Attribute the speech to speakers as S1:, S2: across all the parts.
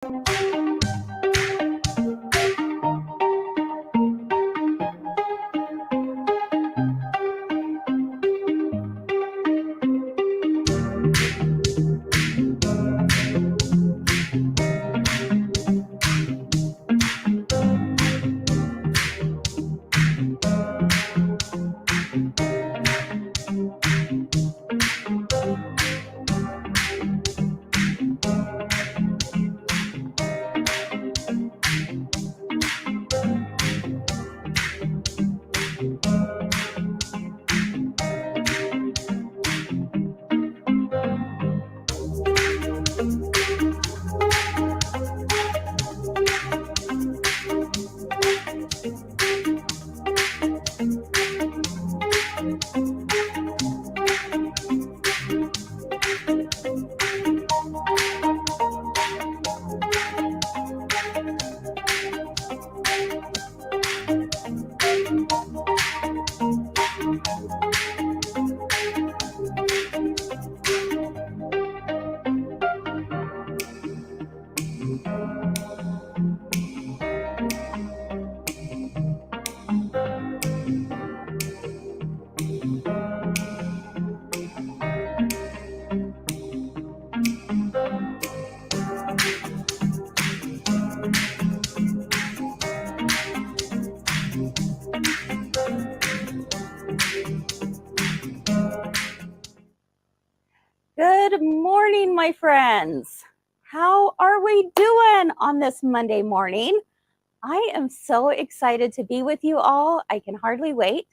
S1: Good morning, my friends. How are we doing on this Monday morning? I am so excited to be with you all. I can hardly wait.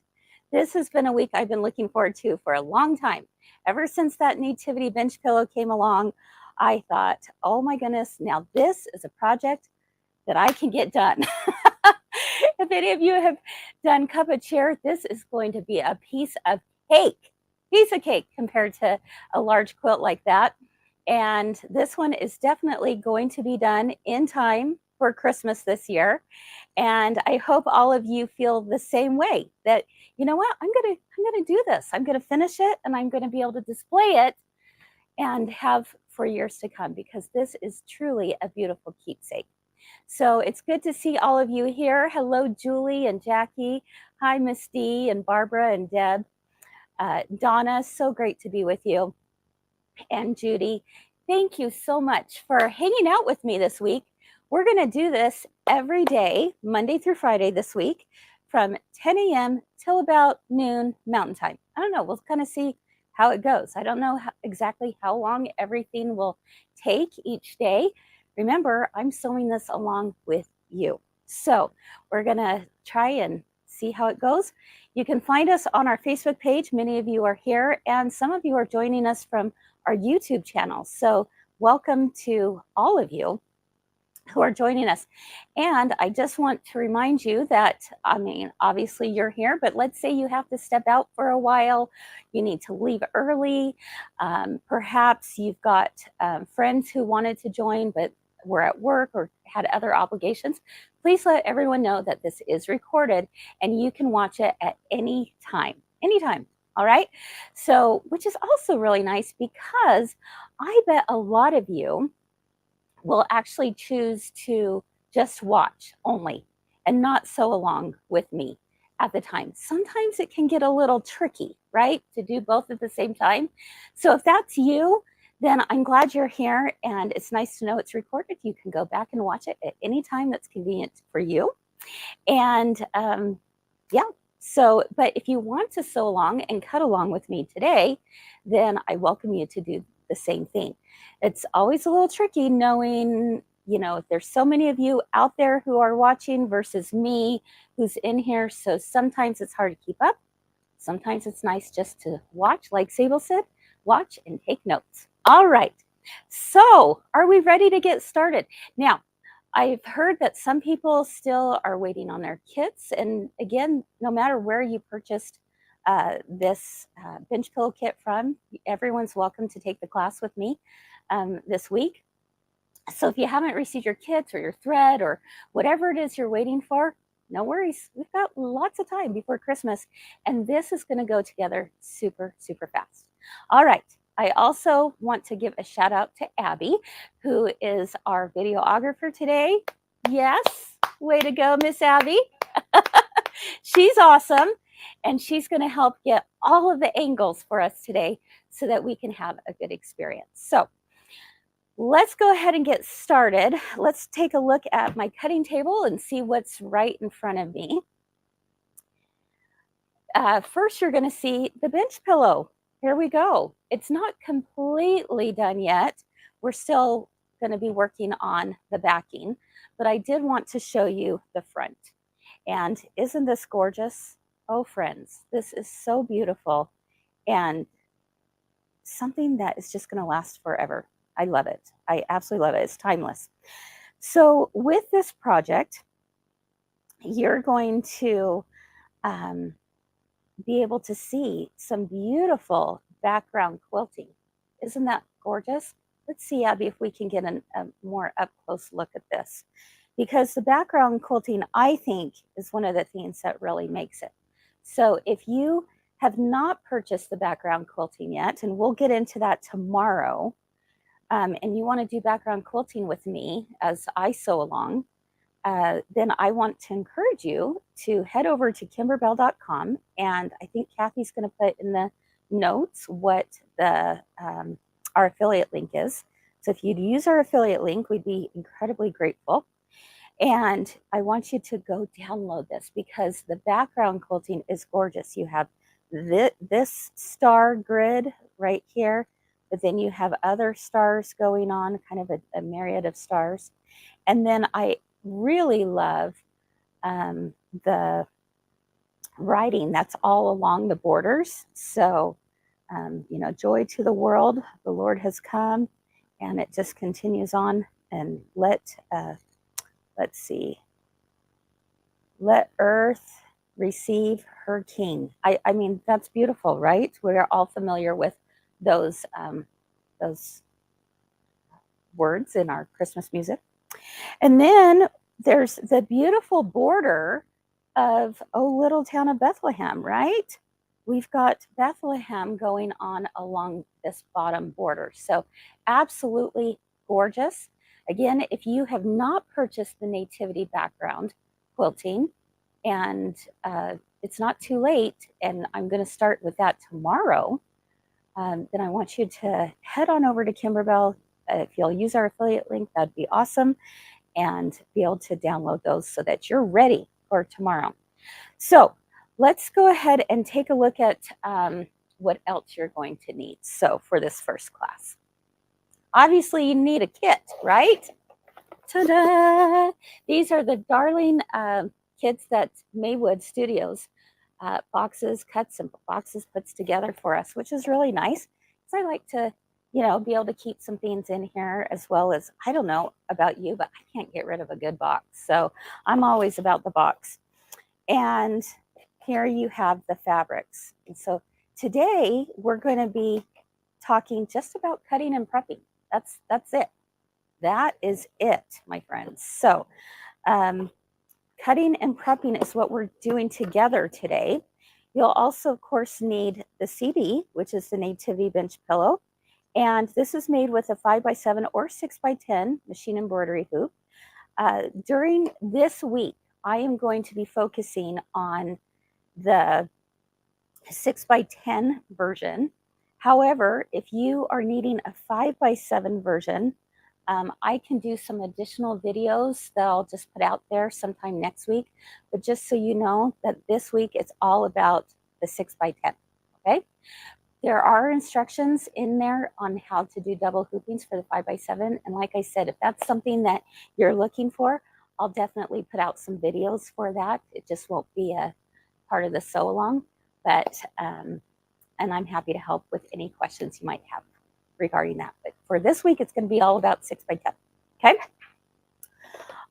S1: This has been a week I've been looking forward to for a long time. Ever since that Nativity bench pillow came along, I thought, oh my goodness, now this is a project that I can get done. If any of you have done cup of chair, this is going to be a piece of cake compared to a large quilt like that. And this one is definitely going to be done in time for Christmas this year. And I hope all of you feel the same way, that, you know what, I'm gonna do this. I'm gonna finish it, and I'm gonna be able to display it and have for years to come, because this is truly a beautiful keepsake. So it's good to see all of you here. Hello, Julie and Jackie. Hi, Miss D and Barbara and Deb. Donna, so great to be with you. And Judy, thank you so much for hanging out with me this week. We're going to do this every day, Monday through Friday this week, from 10 a.m. till about noon Mountain Time. I don't know, we'll kind of see how it goes. I don't know exactly how long everything will take each day. Remember, I'm sewing this along with you. So we're going to try and see how it goes. You can find us on our Facebook page. Many of you are here, and some of you are joining us from our YouTube channel. So welcome to all of you who are joining us. And I just want to remind you that, I mean, obviously you're here, but let's say you have to step out for a while, you need to leave early. Perhaps you've got friends who wanted to join, but were at work or had other obligations. Please let everyone know that this is recorded and you can watch it at any time, anytime. All right. So, which is also really nice, because I bet a lot of you will actually choose to just watch only and not sew along with me at the time. Sometimes it can get a little tricky, right, to do both at the same time. So if that's you, then I'm glad you're here, and it's nice to know it's recorded. You can go back and watch it at any time that's convenient for you. And yeah, so, but if you want to sew along and cut along with me today, then I welcome you to do the same thing. It's always a little tricky knowing, you know, there's so many of you out there who are watching versus me who's in here. So sometimes it's hard to keep up. Sometimes it's nice just to watch, like Sable said, watch and take notes. All right, so are we ready to get started? Now, I've heard that some people still are waiting on their kits. And again, no matter where you purchased this bench pillow kit from, everyone's welcome to take the class with me this week. So if you haven't received your kits or your thread or whatever it is you're waiting for, no worries. We've got lots of time before Christmas, and this is going to go together super, super fast. All right. I also want to give a shout out to Abby, who is our videographer today. Yes, way to go, Miss Abby. She's awesome, and she's going to help get all of the angles for us today so that we can have a good experience. So let's go ahead and get started. Let's take a look at my cutting table and see what's right in front of me. First, you're going to see the bench pillow. Here we go. It's not completely done yet. We're still going to be working on the backing, but I did want to show you the front. And isn't this gorgeous? Oh, friends, this is so beautiful and something that is just going to last forever. I love it. I absolutely love it. It's timeless. So with this project, you're going to be able to see some beautiful background quilting. Isn't that gorgeous? Let's see, Abby, if we can get a more up close look at this, because the background quilting, I think, is one of the things that really makes it. So if you have not purchased the background quilting yet, and we'll get into that tomorrow, and you want to do background quilting with me as I sew along, then I want to encourage you to head over to kimberbell.com, and I think Kathy's going to put in the notes what the our affiliate link is. So if you'd use our affiliate link, we'd be incredibly grateful. And I want you to go download this because the background quilting is gorgeous. You have this star grid right here, but then you have other stars going on, kind of a myriad of stars. And then I really love the writing that's all along the borders. So, you know, joy to the world, the Lord has come, and it just continues on. And let's see, let earth receive her king. I mean, that's beautiful, right? We're all familiar with those words in our Christmas music. And then there's the beautiful border of Oh Little Town of Bethlehem, right? We've got Bethlehem going on along this bottom border. So absolutely gorgeous. Again, if you have not purchased the Nativity background quilting, and it's not too late, and I'm going to start with that tomorrow, then I want you to head on over to Kimberbell. If you'll use our affiliate link, that'd be awesome, and be able to download those so that you're ready for tomorrow. So let's go ahead and take a look at what else you're going to need. So for this first class, obviously you need a kit, right? Ta-da! These are the darling kits that Maywood Studios boxes, cuts and boxes puts together for us, which is really nice. So I like to, you know, be able to keep some things in here, as well as, I don't know about you, but I can't get rid of a good box. So I'm always about the box. And here you have the fabrics. And so today we're going to be talking just about cutting and prepping. That's it. That is it, my friends. So cutting and prepping is what we're doing together today. You'll also, of course, need the CD, which is the Nativity bench pillow. And this is made with a 5x7 or 6x10 machine embroidery hoop. During this week, I am going to be focusing on the 6x10 version. However, if you are needing a 5x7 version, I can do some additional videos that I'll just put out there sometime next week. But just so you know that this week it's all about the 6x10, okay? There are instructions in there on how to do double hoopings for the 5x7. And like I said, if that's something that you're looking for, I'll definitely put out some videos for that. It just won't be a part of the sew along, but, and I'm happy to help with any questions you might have regarding that. But for this week, it's going to be all about 6x10, okay?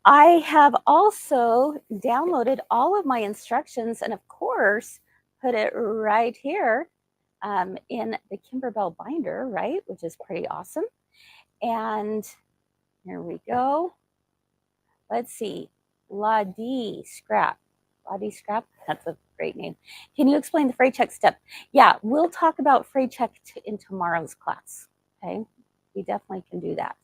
S1: I have also downloaded all of my instructions and of course, put it right here in the Kimberbell binder, right? Which is pretty awesome. And here we go. Let's see, La Dee Scrap. La Dee Scrap, that's a Great name. Can you explain the freight check step? Yeah, we'll talk about freight check in tomorrow's class. Okay, we definitely can do that.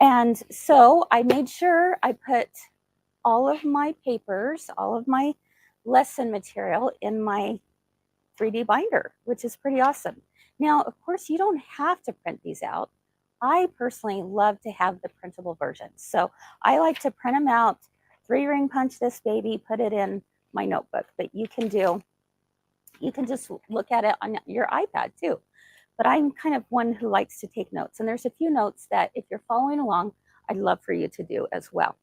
S1: And so I made sure I put all of my papers, all of my lesson material in my 3D binder, which is pretty awesome. Now, of course, you don't have to print these out. I personally love to have the printable version. So I like to print them out, 3-ring punch this baby, put it in my notebook. But you can just look at it on your iPad too. But I'm kind of one who likes to take notes. And there's a few notes that if you're following along, I'd love for you to do as well.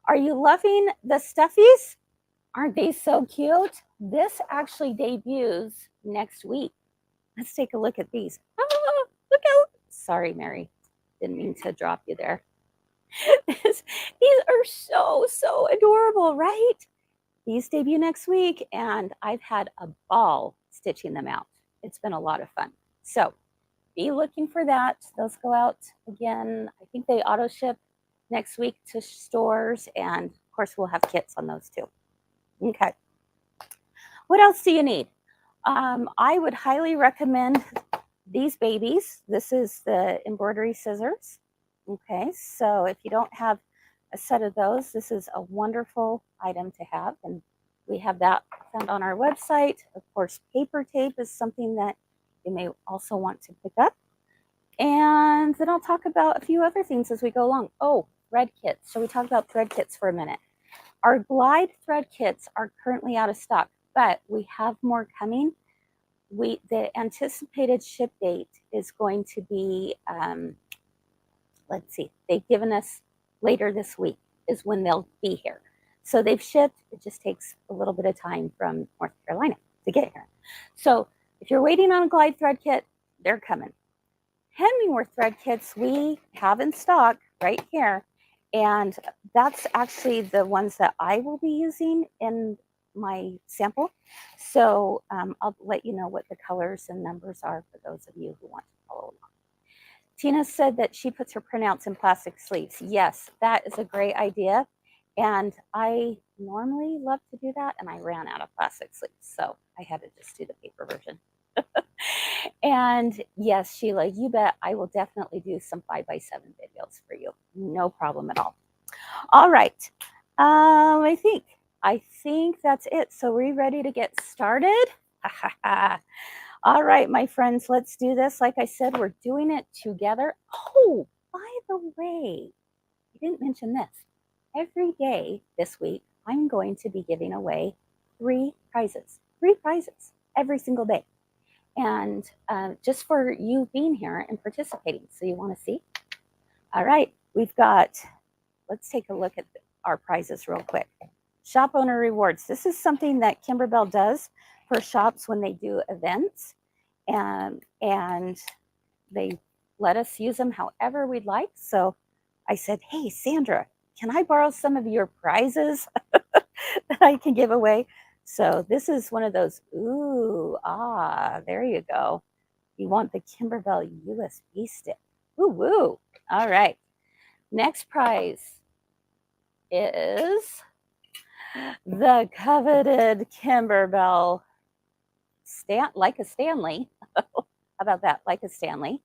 S1: Are you loving the stuffies? Aren't they so cute? This actually debuts next week. Let's take a look at these. Oh, look out. Sorry, Mary. Didn't mean to drop you there. These are so adorable, right? These debut next week, and I've had a ball stitching them out. It's been a lot of fun. So be looking for that. Those go out again. I think they auto ship next week to stores, and of course we'll have kits on those too. Okay. What else do you need? I would highly recommend these babies. This is the embroidery scissors. Okay, so if you don't have a set of those, this is a wonderful item to have, and we have that found on our website. Of course, paper tape is something that you may also want to pick up. And then I'll talk about a few other things as we go along. Oh, thread kits. So we talk about thread kits for a minute. Our glide thread kits are currently out of stock, but we have more coming. The anticipated ship date is going to be, let's see, they've given us later this week is when they'll be here. So they've shipped. It just takes a little bit of time from North Carolina to get here. So if you're waiting on a glide thread kit, they're coming. Hemingway thread kits we have in stock right here. And that's actually the ones that I will be using in my sample. So I'll let you know what the colors and numbers are for those of you who want to follow along. Tina said that she puts her printouts in plastic sleeves. Yes, that is a great idea. And I normally love to do that, and I ran out of plastic sleeves. So I had to just do the paper version. And yes, Sheila, you bet I will definitely do some 5x7 videos for you. No problem at all. All right. I think that's it. So are we ready to get started? All right, my friends, let's do this. Like I said, we're doing it together. Oh, by the way, I didn't mention this. Every day this week, I'm going to be giving away 3 prizes every single day. And just for you being here and participating. So you want to see? All right, we've got, let's take a look at our prizes real quick. Shop owner rewards. This is something that Kimberbell does for shops when they do events. And they let us use them however we'd like. So I said, hey, Sandra, can I borrow some of your prizes that I can give away? So this is one of those, ooh, there you go. You want the Kimberbell USB stick. Ooh, woo. All right. Next prize is the coveted Kimberbell like a Stanley. How about that? Like a Stanley.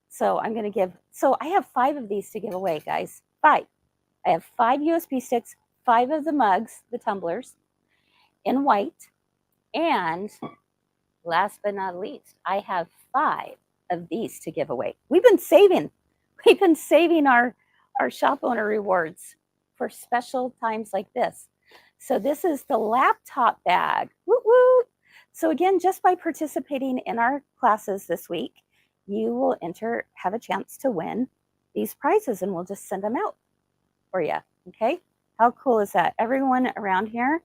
S1: So I'm going to give, so I have 5 of these to give away, guys. 5. I have 5 USB sticks, 5 of the mugs, the tumblers, in white, and last but not least, I have 5 of these to give away. We've been saving our shop owner rewards for special times like this. So this is the laptop bag. Woo woo. So again, just by participating in our classes this week, you will have a chance to win these prizes, and we'll just send them out for you. Okay, how cool is that? Everyone around here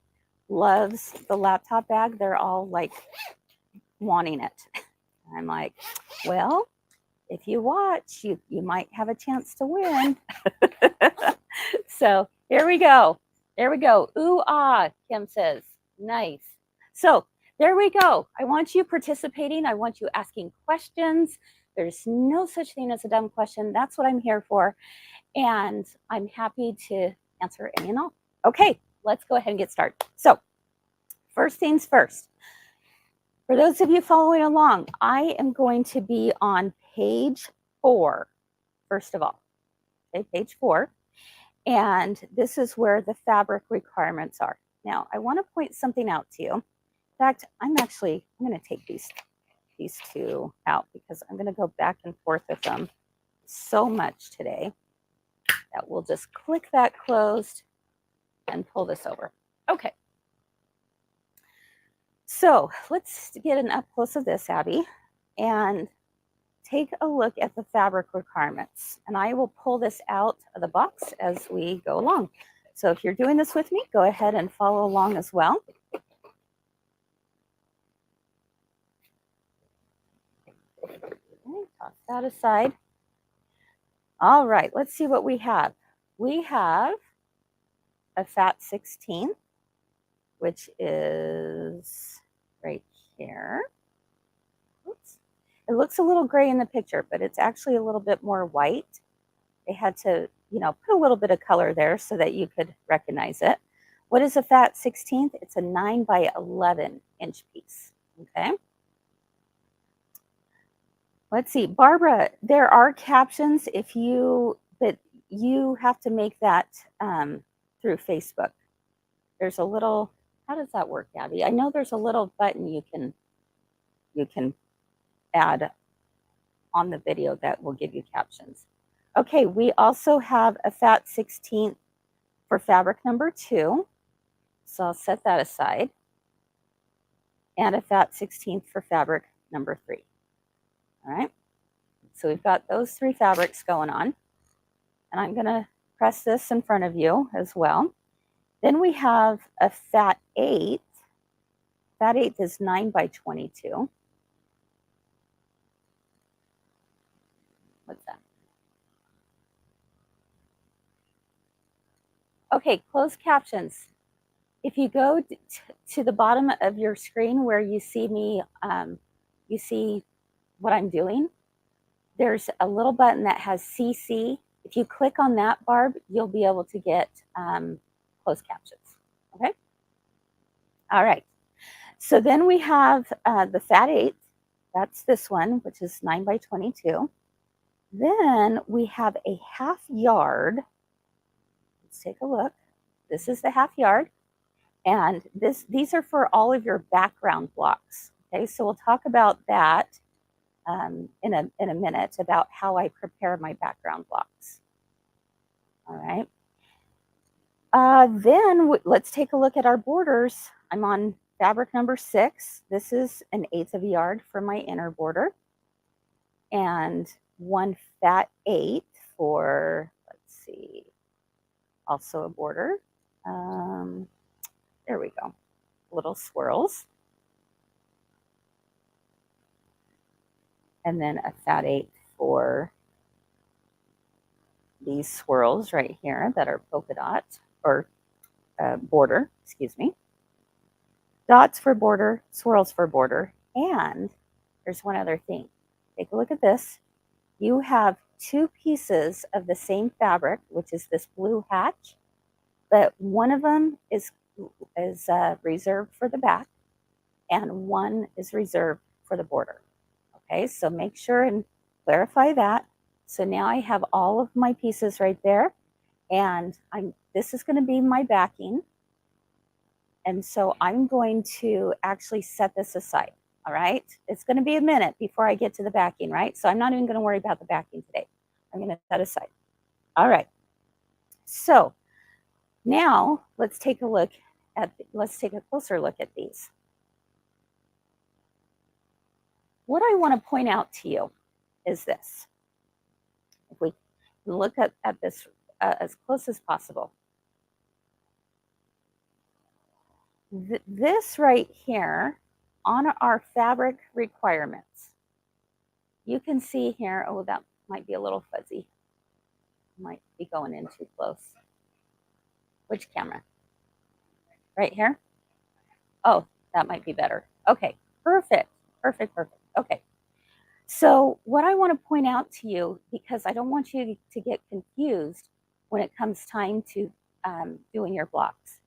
S1: loves the laptop bag. They're all like wanting it. I'm like, well, if you watch, you might have a chance to win. So here we go. Ooh, Kim says, nice. So there we go. I want you participating. I want you asking questions. There's no such thing as a dumb question. That's what I'm here for. And I'm happy to answer any and all. Okay, let's go ahead and get started. So first things first. For those of you following along, I am going to be on page 4, first of all. Okay, page 4. And this is where the fabric requirements are. Now, I want to point something out to you. In fact, I'm going to take these two out because I'm going to go back and forth with them so much today that we'll just click that closed and pull this over. Okay. So let's get an up close of this, Abby, and take a look at the fabric requirements. And I will pull this out of the box as we go along. So if you're doing this with me, go ahead and follow along as well. Okay, toss that aside. All right, let's see what we have. We have a fat 16th, which is right here. Oops. It looks a little gray in the picture, but it's actually a little bit more white. They had to, put a little bit of color there so that you could recognize it. What is a fat 16th? It's a 9 by 11 inch piece, okay? Let's see, Barbara, there are captions but you have to make that through Facebook. There's a little, how does that work, Abby? I know there's a little button you can add on the video that will give you captions. Okay, we also have a fat 16th for fabric number 2. So I'll set that aside. And a fat 16th for fabric number 3. All right, so we've got those 3 fabrics going on. And I'm going to press this in front of you as well. Then we have a fat 8. Fat 8 is 9 by 22. What's that? Okay, closed captions. If you go to the bottom of your screen where you see me, you see what I'm doing, there's a little button that has CC. If you click on that, Barb, you'll be able to get closed captions, okay? All right, so then we have the fat 8. That's this one, which is 9 by 22. Then we have a half yard. Let's take a look. This is the half yard. And these are for all of your background blocks. Okay, so we'll talk about that in a minute about how I prepare my background blocks. All right. Then let's take a look at our borders. I'm on fabric number 6. This is an 1/8 of a yard for my inner border, and 1 fat 8 for, let's see, also a border. There we go, little swirls. And then a fat 8 for these swirls right here that are polka dot, or border, excuse me. Dots for border, swirls for border. And there's one other thing. Take a look at this. You have 2 pieces of the same fabric, which is this blue hatch, but one of them is reserved for the back and one is reserved for the border. Okay, so make sure and clarify that. So now I have all of my pieces right there, and this is going to be my backing. And so I'm going to actually set this aside. All right, it's going to be a minute before I get to the backing, right? So I'm not even going to worry about the backing today. I'm going to set aside. All right, so now let's take a closer look at these. What I want to point out to you is this. If we look at this as close as possible. This right here on our fabric requirements, you can see here, oh, that might be a little fuzzy. Might be going in too close. Which camera? Right here? Oh, that might be better. Okay, perfect, perfect, perfect. Okay, so what I want to point out to you, because I don't want you to get confused when it comes time to doing your blocks,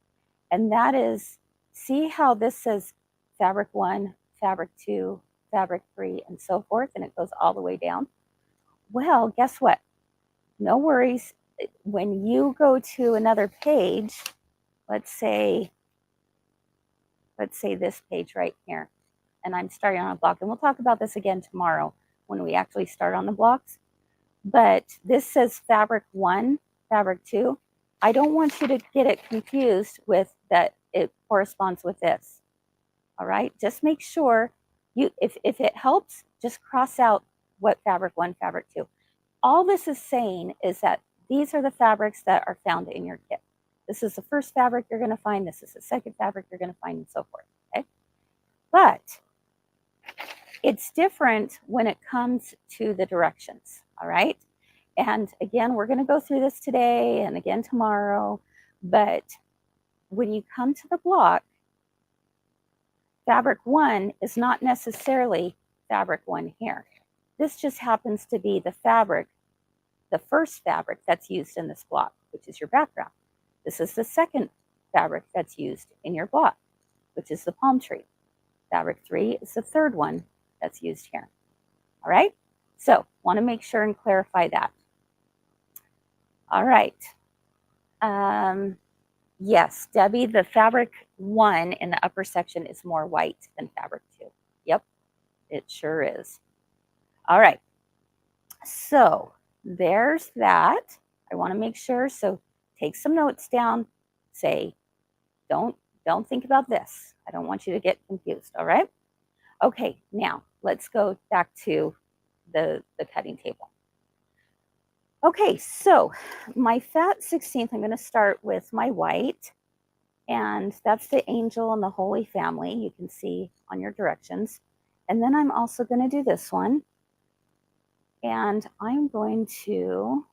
S1: and that is see how this says fabric 1, fabric 2, fabric 3, and so forth, and it goes all the way down? Well, guess what? No worries. When you go to another page, let's say this page right here, and I'm starting on a block, and we'll talk about this again tomorrow when we actually start on the blocks. But this says fabric 1, fabric 2. I don't want you to get it confused with that it corresponds with this. All right, just make sure if it helps, just cross out what fabric 1, fabric 2. All this is saying is that these are the fabrics that are found in your kit. This is the first fabric you're going to find. This is the second fabric you're going to find, and so forth. Okay, but it's different when it comes to the directions. All right, and again, we're going to go through this today and again tomorrow. But when you come to the block, fabric 1 is not necessarily fabric 1 here. This just happens to be the fabric, the first fabric that's used in this block, which is your background. This is the second fabric that's used in your block, which is the palm tree. Fabric 3 is the third one that's used here. All right, so want to make sure and clarify that. All right. Yes, Debbie, the fabric 1 in the upper section is more white than fabric 2. Yep, it sure is. All right, so there's that. I want to make sure, so take some notes down. Say, don't think about this. I don't want you to get confused, all right? Okay, now let's go back to the cutting table. Okay, so my fat 16th, I'm going to start with my white, and that's the angel and the Holy Family. You can see on your directions. And then I'm also going to do this one, and I'm going to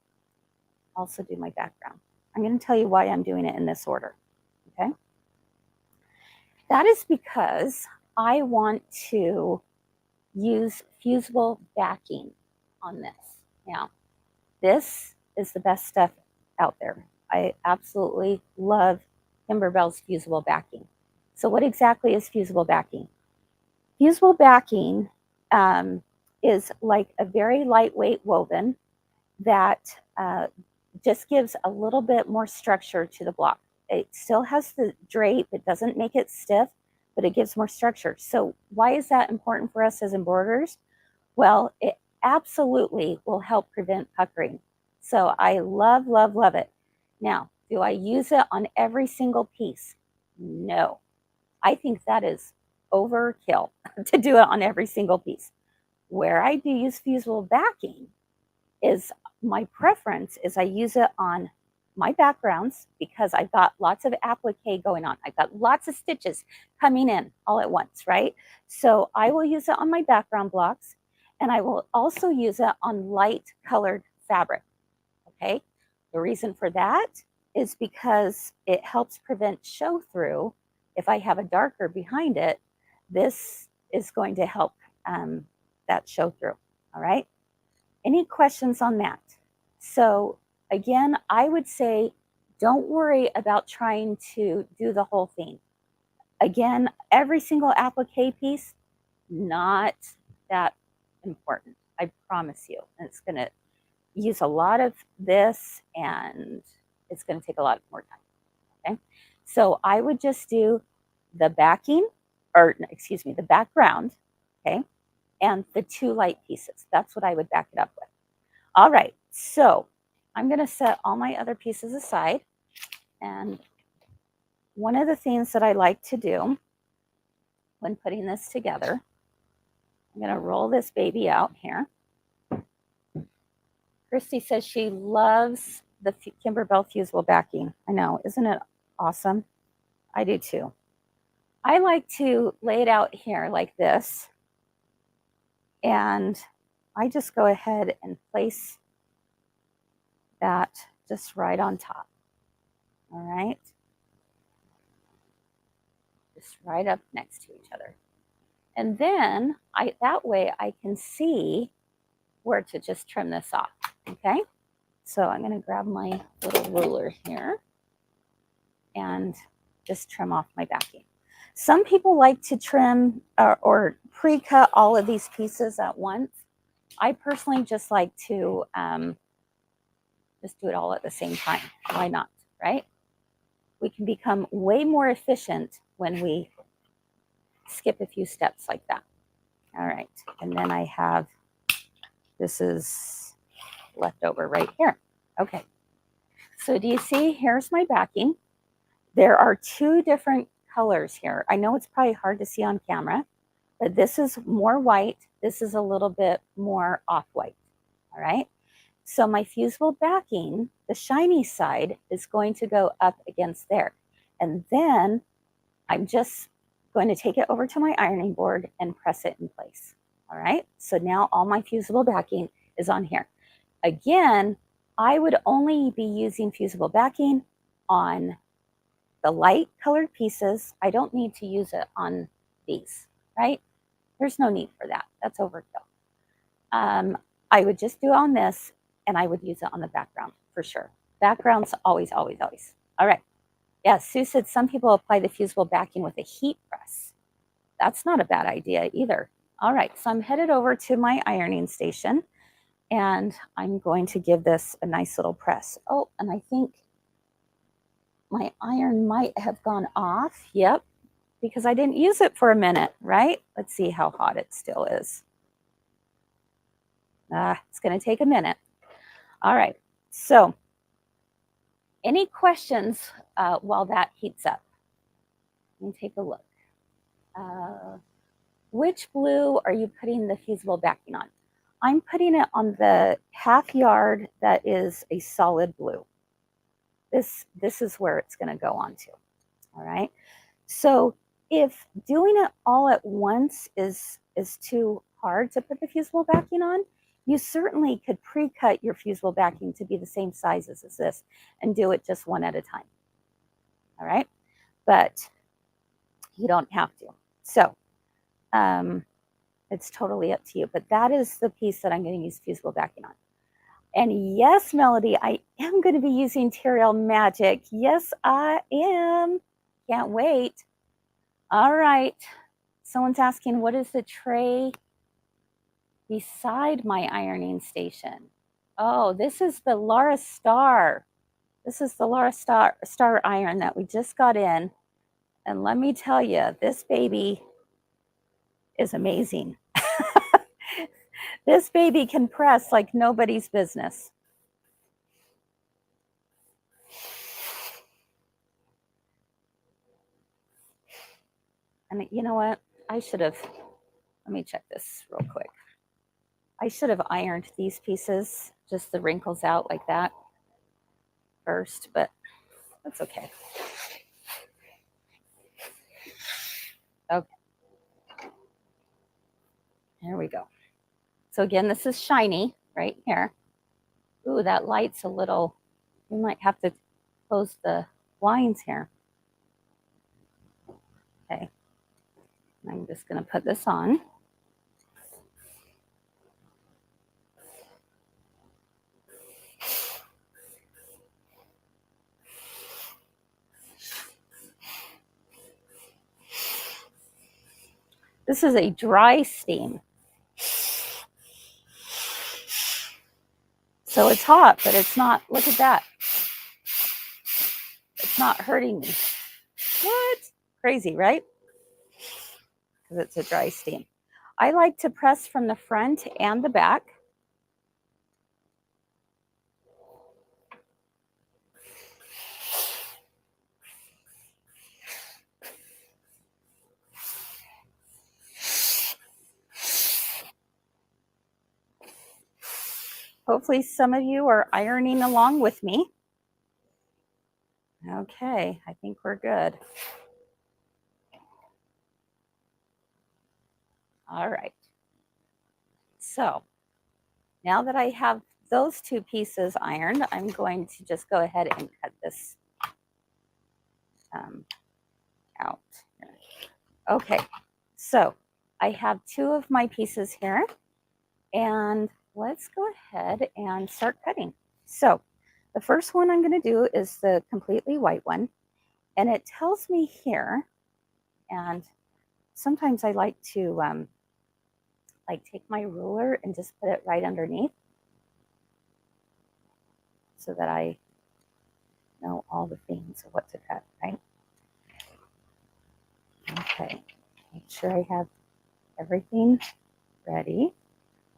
S1: also do my background. I'm going to tell you why I'm doing it in this order, okay? That is because I want to use fusible backing on this. Now, this is the best stuff out there. I absolutely love Kimberbell's fusible backing. So what exactly is fusible backing? Fusible backing is like a very lightweight woven that just gives a little bit more structure to the block. It still has the drape, it doesn't make it stiff, but it gives more structure. So why is that important for us as embroiderers? Well, it absolutely will help prevent puckering. So I love, love, love it. Now, do I use it on every single piece? No. I think that is overkill to do it on every single piece. Where I do use fusible backing is my preference is I use it on my backgrounds because I've got lots of applique going on. I've got lots of stitches coming in all at once, right? So I will use it on my background blocks, and I will also use it on light colored fabric, okay? The reason for that is because it helps prevent show through. If I have a darker behind it, this is going to help that show through, all right? Any questions on that? So again, I would say don't worry about trying to do the whole thing. Again, every single applique piece, not that important, I promise you. And it's going to use a lot of this, and it's going to take a lot more time, okay? So I would just do the backing, or excuse me, the background, okay? And the two light pieces. That's what I would back it up with. All right, so I'm going to set all my other pieces aside. And one of the things that I like to do when putting this together, I'm going to roll this baby out here. Christy says she loves the Kimberbell fusible backing. I know, isn't it awesome? I do too. I like to lay it out here like this. And I just go ahead and place that just right on top. All right. Just right up next to each other. And then that way I can see where to just trim this off. Okay. So I'm going to grab my little ruler here and just trim off my backing. Some people like to trim or pre-cut all of these pieces at once. I personally just like to just do it all at the same time. Why not, right? We can become way more efficient when we skip a few steps like that. All right, and then I have, this is left over right here. Okay, so do you see, here's my backing. There are two different colors here. I know it's probably hard to see on camera, but this is more white. This is a little bit more off-white, all right? So my fusible backing, the shiny side, is going to go up against there. And then I'm just going to take it over to my ironing board and press it in place, all right? So now all my fusible backing is on here. Again, I would only be using fusible backing on the light colored pieces. I don't need to use it on these, right? There's no need for that. That's overkill. I would just do on this, and I would use it on the background for sure. Backgrounds always, always, always. All right. Yeah, Sue said some people apply the fusible backing with a heat press. That's not a bad idea either. All right, so I'm headed over to my ironing station, and I'm going to give this a nice little press. Oh, and I think my iron might have gone off. Yep, because I didn't use it for a minute, right? Let's see how hot it still is. It's going to take a minute. All right, so any questions while that heats up? Let me take a look. Which blue are you putting the fusible backing on? I'm putting it on the half yard that is a solid blue. This is where it's going to go on to. All right. So if doing it all at once is too hard to put the fusible backing on, you certainly could pre-cut your fusible backing to be the same sizes as this and do it just one at a time. All right. But you don't have to. So it's totally up to you. But that is the piece that I'm going to use fusible backing on. And yes, Melody, I am going to be using Terrell Magic. Yes, I am. Can't wait. All right. Someone's asking, what is the tray beside my ironing station? Oh, this is the Laura Star. This is the Laura Star iron that we just got in. And let me tell you, this baby is amazing. This baby can press like nobody's business. And you know what? I should have, let me check this real quick. I should have ironed these pieces, just the wrinkles out like that first, but that's okay. Okay. There we go. So again, this is shiny right here. Ooh, that light's a little, we might have to close the blinds here. Okay. I'm just going to put this on. This is a dry steam. So it's hot, but it's not, look at that. It's not hurting me. What? Crazy, right? Because it's a dry steam. I like to press from the front and the back. Hopefully some of you are ironing along with me. Okay, I think we're good. All right. So now that I have those two pieces ironed, I'm going to just go ahead and cut this out. Okay, so I have two of my pieces here, and let's go ahead and start cutting. So the first one I'm going to do is the completely white one, and it tells me here, And sometimes I like to take my ruler and just put it right underneath so that I know all the things of what to cut, right? Okay, make sure I have everything ready.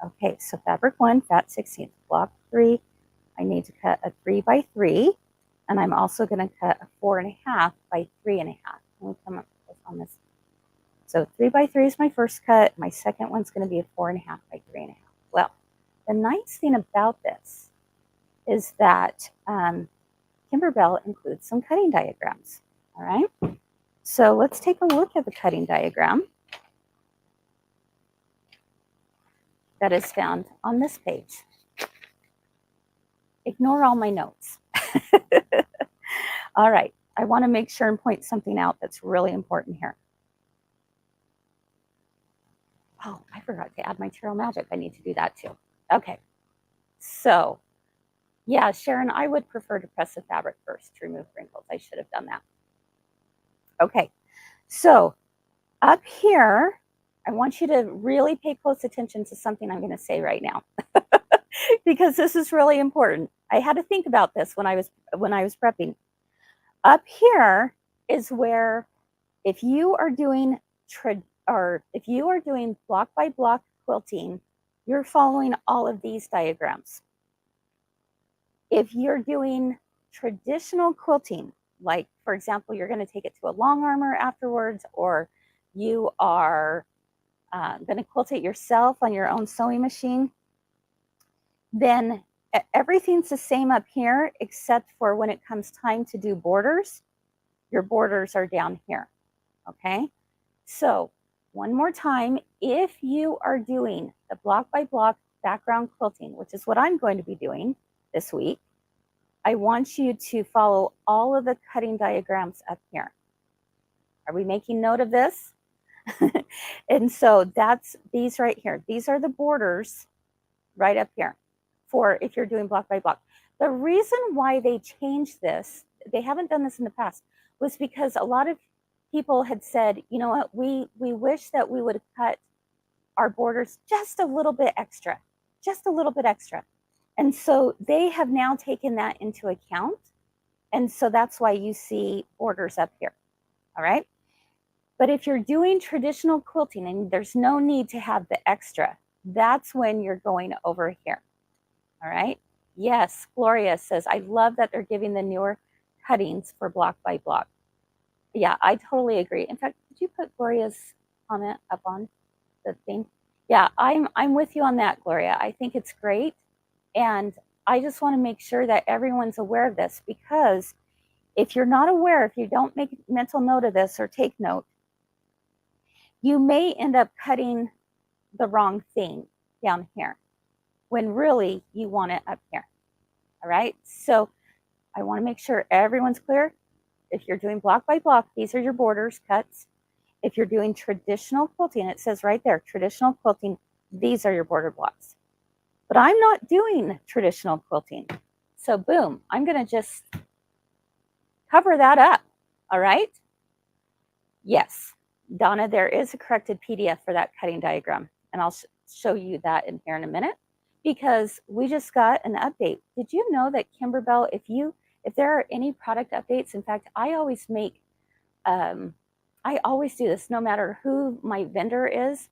S1: Okay, so fabric 1, fat 16th, block 3. I need to cut a 3 by 3, and I'm also going to cut a 4.5 by 3.5. Let me come up with on this. So 3 by 3 is my first cut. My second one's going to be a 4.5 by 3.5. Well, the nice thing about this is that Kimberbell includes some cutting diagrams. All right. So let's take a look at the cutting diagram that is found on this page. Ignore all my notes. All right. I want to make sure and point something out that's really important here. Oh, I forgot to add my Tarot Magic. I need to do that too. Okay. So, yeah, Sharon, I would prefer to press the fabric first to remove wrinkles. I should have done that. Okay. So, up here, I want you to really pay close attention to something I'm going to say right now. Because this is really important. I had to think about this when I was prepping. Up here is where if you are doing block by block quilting, you're following all of these diagrams. If you're doing traditional quilting, like for example, you're going to take it to a long armor afterwards, or you are going to quilt it yourself on your own sewing machine, then everything's the same up here, except for when it comes time to do borders, your borders are down here. Okay, so one more time, if you are doing the block by block background quilting, which is what I'm going to be doing this week, I want you to follow all of the cutting diagrams up here. Are we making note of this? And so that's these right here. These are the borders right up here for if you're doing block by block. The reason why they changed this, they haven't done this in the past, was because a lot of people had said, you know what, we wish that we would cut our borders just a little bit extra, just a little bit extra. And so they have now taken that into account. And so that's why you see borders up here. All right. But if you're doing traditional quilting and there's no need to have the extra, that's when you're going over here. All right. Yes, Gloria says, I love that they're giving the newer cuttings for block by block. Yeah, I totally agree. In fact, did you put Gloria's comment up on the thing? Yeah, I'm with you on that, Gloria. I think it's great. And I just want to make sure that everyone's aware of this, because if you're not aware, if you don't make mental note of this or take note, you may end up cutting the wrong thing down here when really you want it up here. All right. So I want to make sure everyone's clear. If you're doing block by block, these are your borders cuts. If you're doing traditional quilting, it says right there, traditional quilting, these are your border blocks. But I'm not doing traditional quilting. So boom, I'm going to just cover that up. All right. Yes, Donna, there is a corrected PDF for that cutting diagram. And I'll show you that in here in a minute, because we just got an update. Did you know that Kimberbell, if there are any product updates, in fact, I always make, I always do this no matter who my vendor is.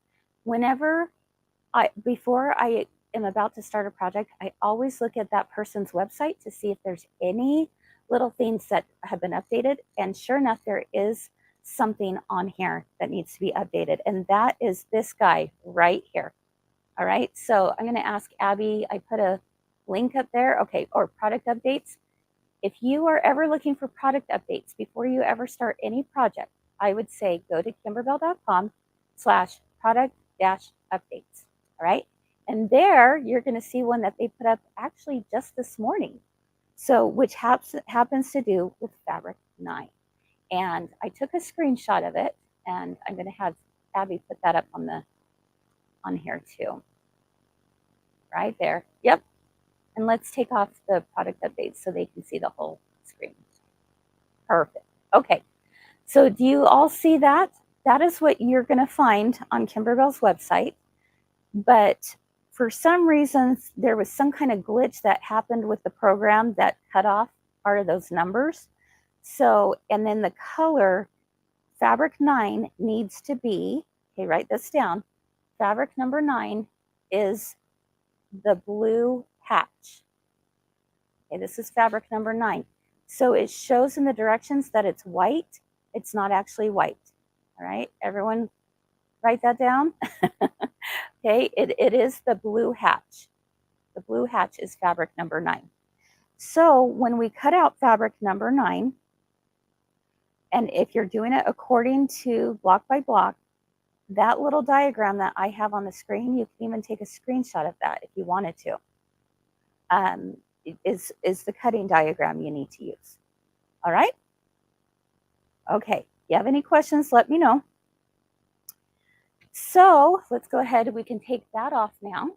S1: Before I am about to start a project, I always look at that person's website to see if there's any little things that have been updated. And sure enough, there is something on here that needs to be updated. And that is this guy right here. All right. So I'm going to ask Abby, I put a link up there. Okay. Or product updates. If you are ever looking for product updates before you ever start any project, I would say go to kimberbell.com/product-updates. All right. And there you're going to see one that they put up actually just this morning. So which happens to do with fabric 9. And I took a screenshot of it, and I'm going to have Abby put that up on here too. Right there. Yep. And let's take off the product updates so they can see the whole screen. Perfect. Okay. So do you all see that? that is what you're going to find on Kimberbell's website. But for some reasons, there was some kind of glitch that happened with the program that cut off part of those numbers. So, and then the color, fabric 9 needs to be, okay, write this down. Fabric number 9 is the blue hatch. Okay, this is fabric number 9. So it shows in the directions that it's white. It's not actually white. All right, everyone write that down. Okay, it is the blue hatch. The blue hatch is fabric number 9. So when we cut out fabric number 9, and if you're doing it according to block by block, that little diagram that I have on the screen, you can even take a screenshot of that if you wanted to, is the cutting diagram you need to use. All right? Okay, if you have any questions, let me know. So let's go ahead, we can take that off now,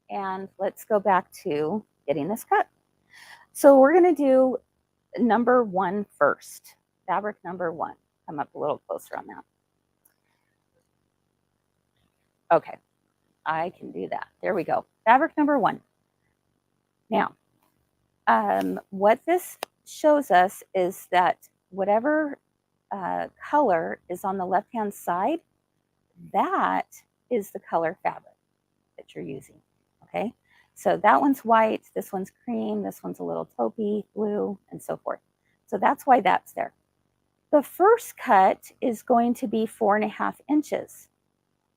S1: and let's go back to getting this cut. So we're gonna do number 1 first, fabric number 1. Come up a little closer on that. Okay, I can do that. There we go. Fabric number 1. Now, what this shows us is that whatever color is on the left-hand side, that is the color fabric that you're using, okay? So that one's white, this one's cream, this one's a little taupey blue, and so forth. So that's why that's there. The first cut is going to be 4.5 inches.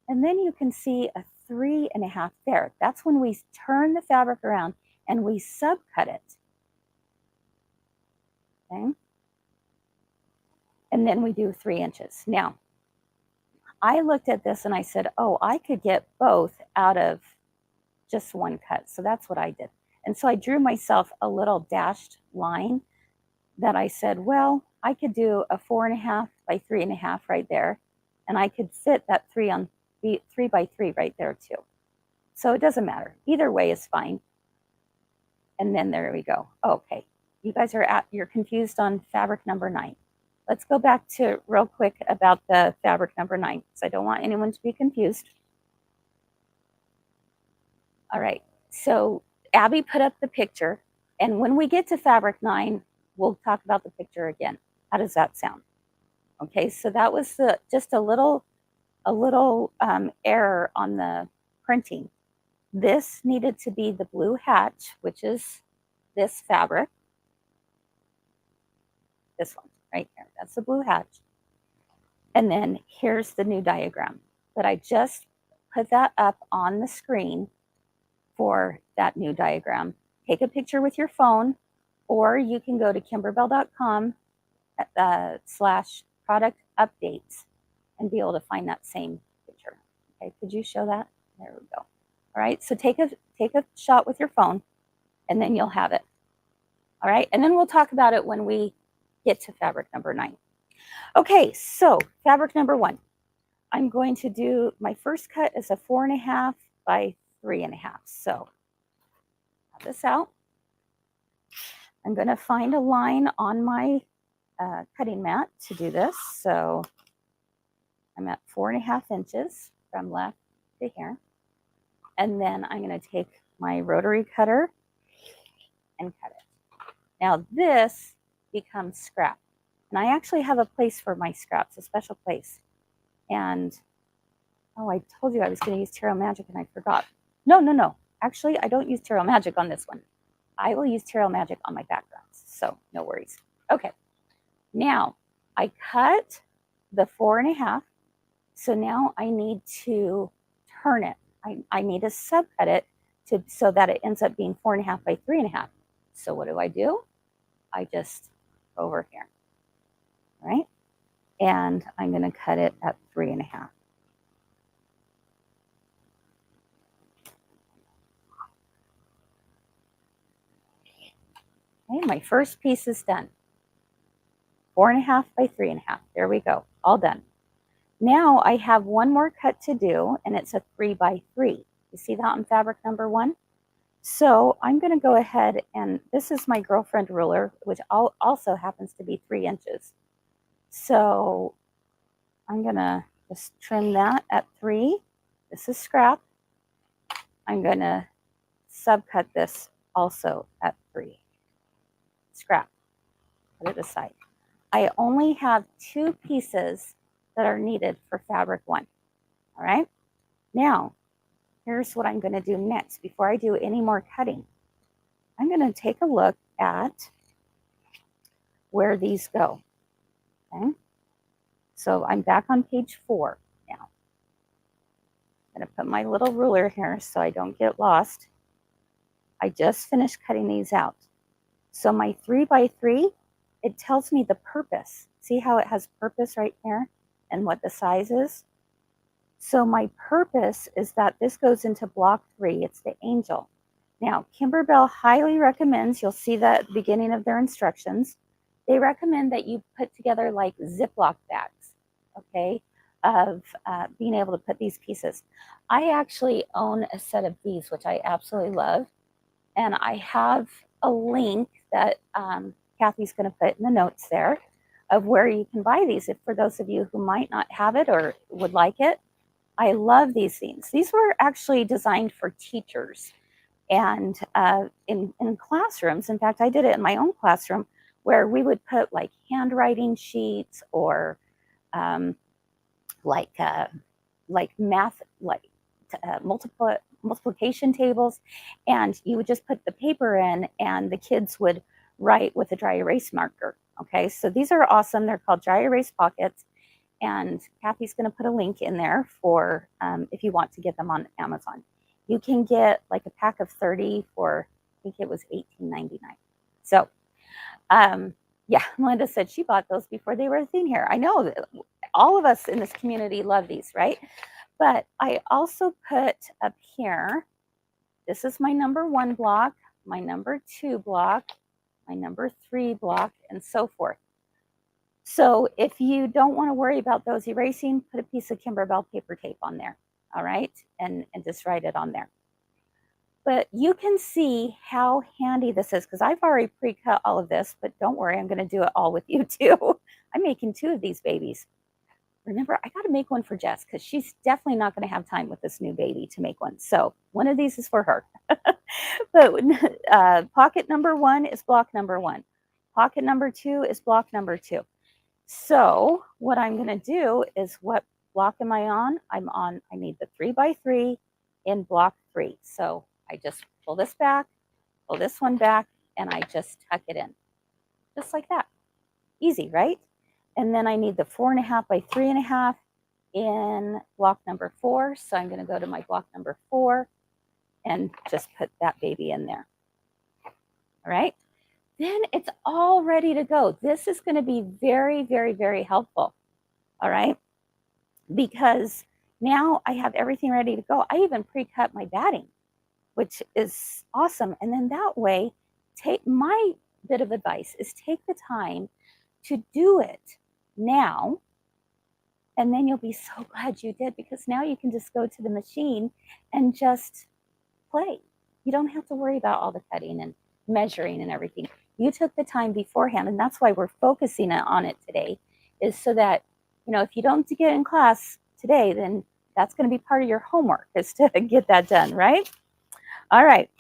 S1: And then you can see a 3.5 there. That's when we turn the fabric around and we subcut it. Okay? And then we do 3 inches. Now, I looked at this and I said, oh, I could get both out of just one cut. So that's what I did. And so I drew myself a little dashed line that I said, well, I could do a 4.5 by 3.5 right there. And I could fit that 3 by 3 right there too. So it doesn't matter. Either way is fine. And then there we go. Okay. You guys you're confused on fabric number 9. Let's go back to real quick about the fabric number 9, because I don't want anyone to be confused. All right, so Abby put up the picture, and when we get to fabric 9, we'll talk about the picture again. How does that sound? Okay, so that was just a little error on the printing. This needed to be the blue hatch, which is this fabric. This one right here, that's the blue hatch. And then here's the new diagram. But I just put that up on the screen for that new diagram. Take a picture with your phone, or you can go to kimberbell.com /product updates and be able to find that same picture. Okay, could you show that? There we go. All right, so take a shot with your phone, and then you'll have it. All right, and then we'll talk about it when we get to fabric number 9. Okay, so fabric number 1. I'm going to do, my first cut is a 4.5 by 3.5. So cut this out. I'm going to find a line on my cutting mat to do this. So I'm at 4.5 inches from left to here. And then I'm going to take my rotary cutter and cut it. Now this becomes scrap. And I actually have a place for my scraps, a special place. And, oh, I told you I was going to use Tarot Magic and I forgot. No. Actually, I don't use Tarot Magic on this one. I will use Tarot Magic on my backgrounds. So no worries. Okay. Now I cut the 4.5. So now I need to turn it. I need to subcut it so that it ends up being 4.5 by 3.5. So what do? I just go over here, right? And I'm going to cut it at 3.5. Okay, my first piece is done. 4.5 by 3.5. There we go, all done. Now I have one more cut to do, and it's a 3 by 3. You see that on fabric number 1? So I'm going to go ahead, and this is my girlfriend ruler, which also happens to be 3 inches. So I'm gonna just trim that at 3. This is scrap. I'm gonna subcut this also at 3. Scrap, put it aside. I only have 2 pieces that are needed for fabric 1, all right? Now, here's what I'm gonna do next. Before I do any more cutting, I'm gonna take a look at where these go, okay? So I'm back on page 4 now. I'm gonna put my little ruler here so I don't get lost. I just finished cutting these out. So my 3 by 3, it tells me the purpose. See how it has purpose right here and what the size is? So my purpose is that this goes into block 3. It's the angel. Now, Kimberbell highly recommends, you'll see that at the beginning of their instructions, they recommend that you put together like Ziploc bags, okay, of being able to put these pieces. I actually own a set of these, which I absolutely love. And I have a link that Kathy's going to put in the notes there of where you can buy these. If for those of you who might not have it or would like it, I love these things. These were actually designed for teachers and in classrooms. In fact, I did it in my own classroom where we would put like handwriting sheets or like math, like multiplication tables, and you would just put the paper in and the kids would write with a dry erase marker. Okay, so these are awesome. They're called dry erase pockets, and Kathy's going to put a link in there for if you want to get them on Amazon. You can get like a pack of 30 for, I think it was $18.99. So yeah, Melinda said she bought those before they were a thing here. I know all of us in this community love these, right? But I also put up here, this is my number 1 block, my number 2 block, my number 3 block, and so forth. So if you don't want to worry about those erasing, put a piece of Kimberbell paper tape on there, all right? And just write it on there. But you can see how handy this is because I've already pre-cut all of this, but don't worry, I'm going to do it all with you too. I'm making 2 of these babies. Remember, I got to make one for Jess because she's definitely not going to have time with this new baby to make one. So one of these is for her. But pocket number 1 is block number 1. Pocket number 2 is block number 2. So what I'm going to do is, what block am I on? I'm on, I need the 3 by 3 in block 3. So I just pull this back, pull this one back, and I just tuck it in. Just like that. Easy, right? And then I need the 4.5 by 3.5 in block number 4. So I'm going to go to my block number 4 and just put that baby in there. All right. Then it's all ready to go. This is going to be very, very, very helpful. All right. Because now I have everything ready to go. I even pre-cut my batting, which is awesome. And then that way, my bit of advice is take the time to do it now, and then you'll be so glad you did, because now you can just go to the machine and just play. You don't have to worry about all the cutting and measuring and everything. You took the time beforehand, and that's why we're focusing on it today, is so that, you know, if you don't get in class today, then that's going to be part of your homework, is to get that done, right? All right.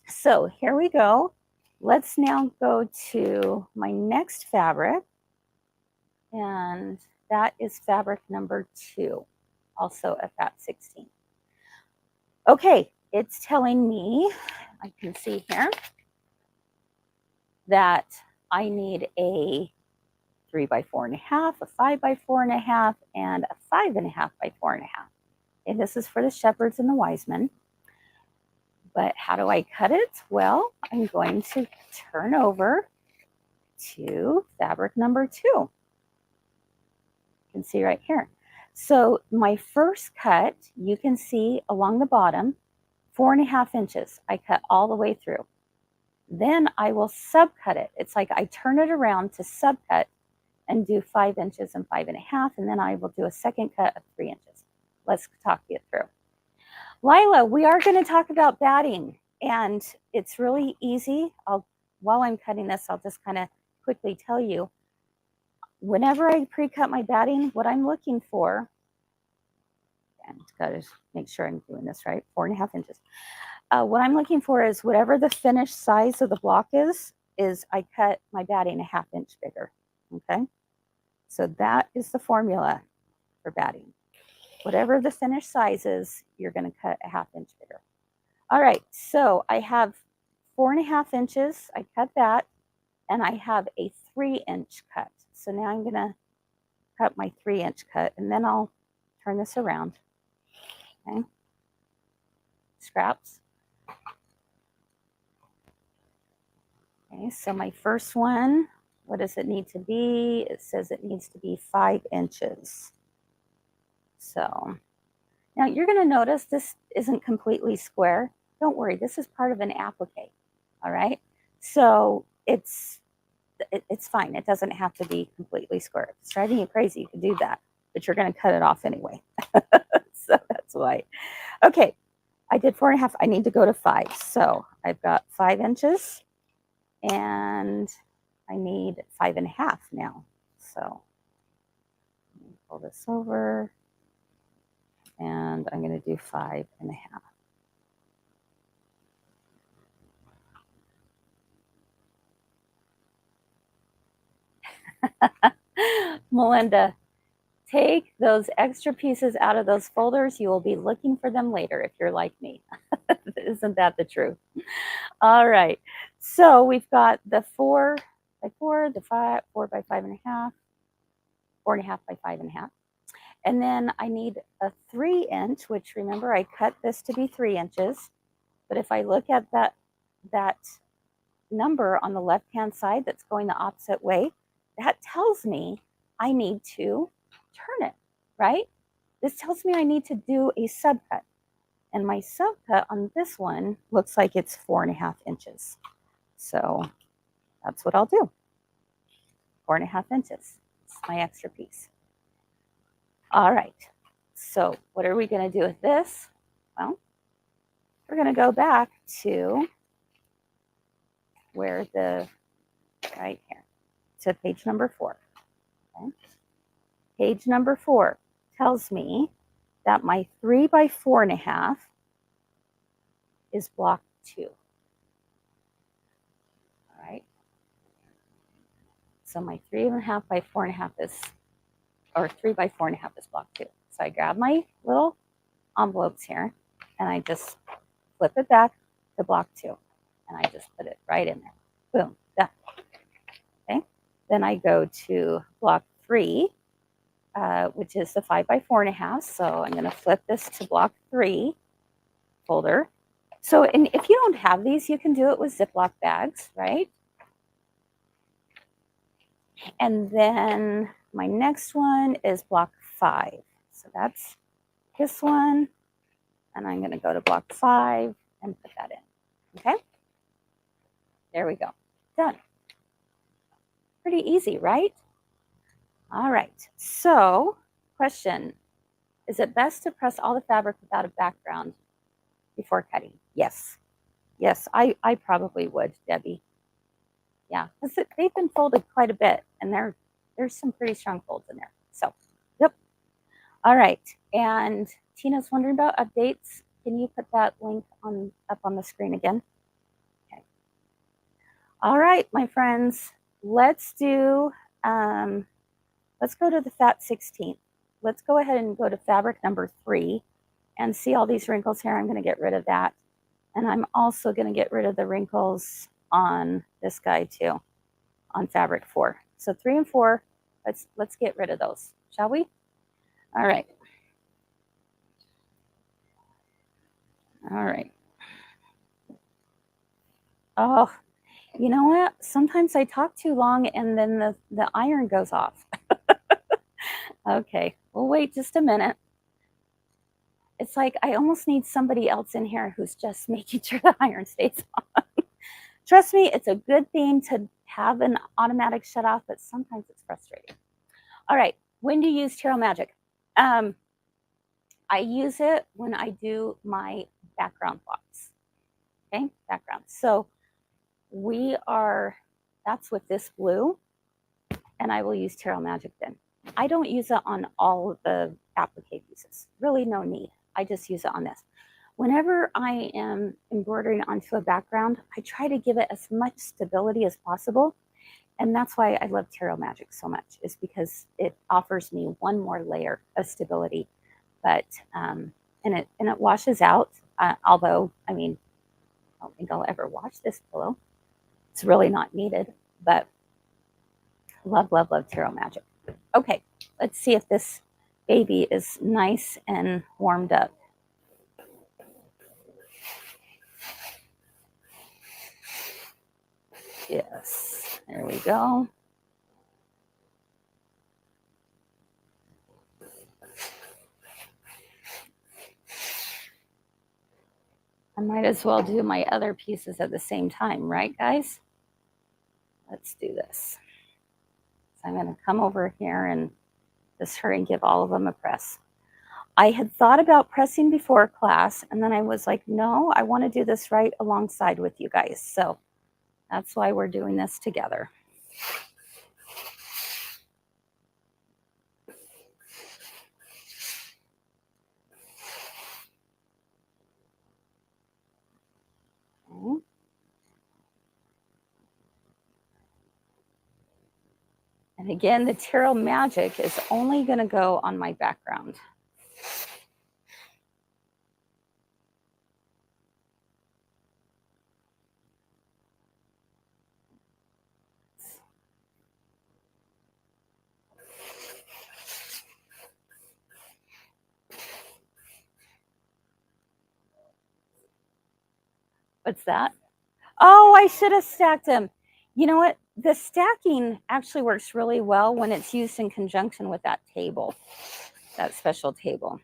S1: So here we go. Let's now go to my next fabric, and that is fabric number 2, also a fat 16. Okay, it's telling me, I can see here, that I need a 3 by 4.5, a 5 by 4.5, and a 5.5 by 4.5. And this is for the shepherds and the wise men. But how do I cut it? Well, I'm going to turn over to fabric number 2. You can see right here. So my first cut, you can see along the bottom, 4.5 inches. I cut all the way through. Then I will subcut it. It's like I turn it around to subcut and do 5 inches and 5.5, and then I will do a second cut of 3 inches. Let's talk it through. Lila, we are going to talk about batting, and it's really easy. While I'm cutting this, I'll just kind of quickly tell you. whenever I pre-cut my batting, what I'm looking for, and gotta make sure I'm doing this right, 4.5 inches. What I'm looking for is whatever the finished size of the block is I cut my batting 1/2 inch bigger, okay? So that is the formula for batting. Whatever the finished size is, you're gonna cut 1/2 inch bigger. All right, so I have 4.5 inches, I cut that, and I have a 3-inch cut. So now I'm gonna cut my 3-inch cut, and then I'll turn this around, okay? Scraps. Okay, so my first one, what does it need to be? It says it needs to be 5 inches. So now you're gonna notice this isn't completely square. Don't worry, this is part of an applique, all right? So it's fine. It doesn't have to be completely square. If it's driving you crazy, you can do that, but you're gonna cut it off anyway. So that's why. Okay, I did 4.5. I need to go to 5. So I've got 5 inches and I need 5.5 now. So let me pull this over and I'm gonna do 5.5. Melinda, take those extra pieces out of those folders. You will be looking for them later if you're like me. Isn't that the truth? All right. So we've got the 4 by 4, the 4 by 5.5, 4.5 by 5.5. And then I need a 3-inch, which remember I cut this to be 3 inches. But if I look at that number on the left-hand side that's going the opposite way, that tells me I need to turn it, right? This tells me I need to do a subcut. And my subcut on this one looks like it's 4.5 inches. So that's what I'll do. 4.5 inches. It's my extra piece. All right. So what are we going to do with this? Well, we're going to go back to where right here, to page number 4. Okay. Page number 4 tells me that my 3 by 4.5 is block 2. All right. So my 3.5 by 4.5 is, or 3 by 4.5 is block 2. So I grab my little envelopes here and I just flip it back to block 2. And I just put it right in there. Boom, done. Okay. Then I go to block 3, which is the 5 by 4.5. So I'm going to flip this to block 3 folder. So, and if you don't have these, you can do it with Ziploc bags, right? And then my next one is block 5. So that's this one. And I'm going to go to block 5 and put that in. Okay. There we go. Done. Pretty easy, right? All right. So, question, is it best to press all the fabric without a background before cutting? Yes. Yes, I probably would, Debbie. Yeah, because they've been folded quite a bit, and there's some pretty strong folds in there. So, yep. All right. And Tina's wondering about updates. Can you put that link up on the screen again? Okay. All right, my friends. Let's do, let's go to the fat 16th. Let's go ahead and go to fabric number 3 and see all these wrinkles here. I'm going to get rid of that. And I'm also going to get rid of the wrinkles on this guy too, on fabric 4. So 3 and 4, let's get rid of those, shall we? All right. All right. Oh, you know what? Sometimes I talk too long and then the iron goes off. Okay, we'll wait just a minute. It's like I almost need somebody else in here who's just making sure the iron stays on. Trust me, it's a good thing to have an automatic shut off, but sometimes it's frustrating. All right, when do you use Tarot Magic? I use it when I do my background blocks. Okay, background. So that's with this blue. and I will use Tarot Magic then. I don't use it on all of the applique pieces. Really no need. I just use it on this. Whenever I am embroidering onto a background, I try to give it as much stability as possible. And that's why I love Tarot Magic so much, is because it offers me one more layer of stability. But and it washes out. Although, I mean, I don't think I'll ever wash this pillow. It's really not needed, but love, love, love Tarot Magic. Okay, let's see if this baby is nice and warmed up. Yes, there we go. I might as well do my other pieces at the same time, right, guys? Let's do this. So I'm going to come over here and just hurry and give all of them a press. I had thought about pressing before class, and then I was like, no, I want to do this right alongside with you guys. So that's why we're doing this together. Okay. And again, the Tarot Magic is only going to go on my background. What's that? Oh, I should have stacked them. You know what? The stacking actually works really well when it's used in conjunction with that table, that special table.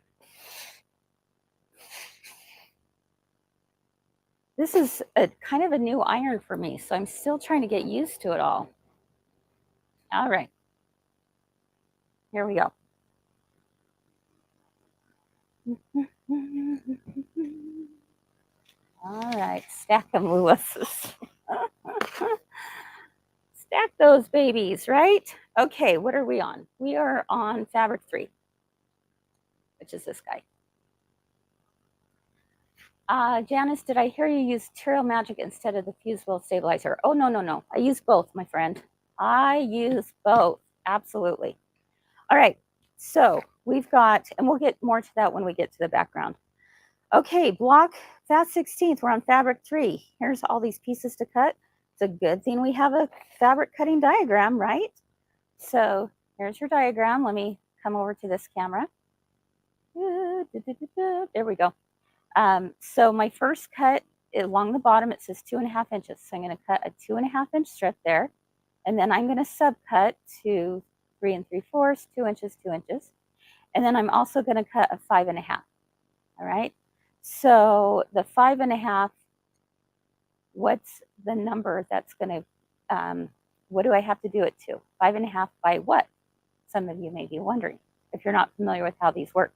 S1: This is a kind of a new iron for me, so I'm still trying to get used to it all. All right. Here we go. All right, stack them, Lewis's. Stack those babies, right? Okay, what are we on? We are on fabric 3, which is this guy. Janice, did I hear you use Tarot Magic instead of the fusible stabilizer? Oh, no, no, no. I use both, my friend. I use both. Absolutely. All right. So we've got, and we'll get more to that when we get to the background. Okay, block fast 16th. We're on fabric 3. Here's all these pieces to cut. It's a good thing we have a fabric cutting diagram, right? So here's your diagram. Let me come over to this camera. There we go. So my first cut along the bottom, it says 2.5 inches. So I'm going to cut a 2.5 inch strip there. And then I'm going to subcut to 3 3/4, 2 inches, 2 inches. And then I'm also going to cut a 5.5. All right. So the 5.5, what's the number that's going to, what do I have to do it to? 5.5 by what? Some of you may be wondering if you're not familiar with how these work.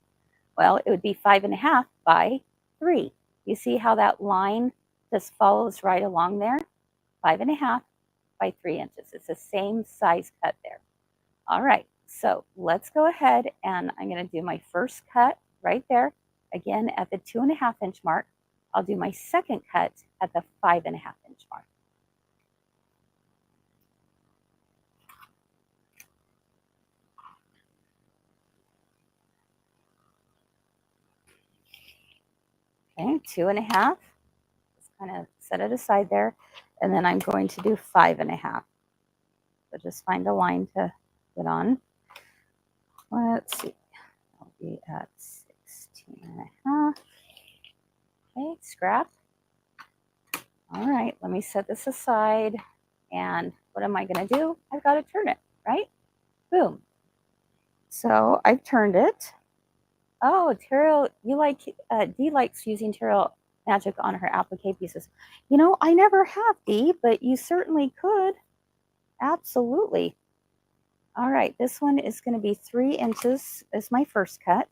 S1: Well, it would be 5.5 by 3. You see how that line just follows right along there? 5.5 by 3 inches. It's the same size cut there. All right, so let's go ahead and I'm going to do my first cut right there. Again, at the 2.5 inch mark. I'll do my second cut at the 5.5 inch mark. Okay, 2.5. Just kind of set it aside there. And then I'm going to do 5.5. So just find a line to get on. Let's see. I'll be at 16.5. Okay, scrap. All right, let me set this aside. And what am I going to do? I've got to turn it, right? Boom. So I've turned it. Oh, Tarot, you like, Dee likes using Tarot Magic on her applique pieces. You know, I never have, Dee, but you certainly could. Absolutely. All right, this one is going to be 3 inches as my first cut.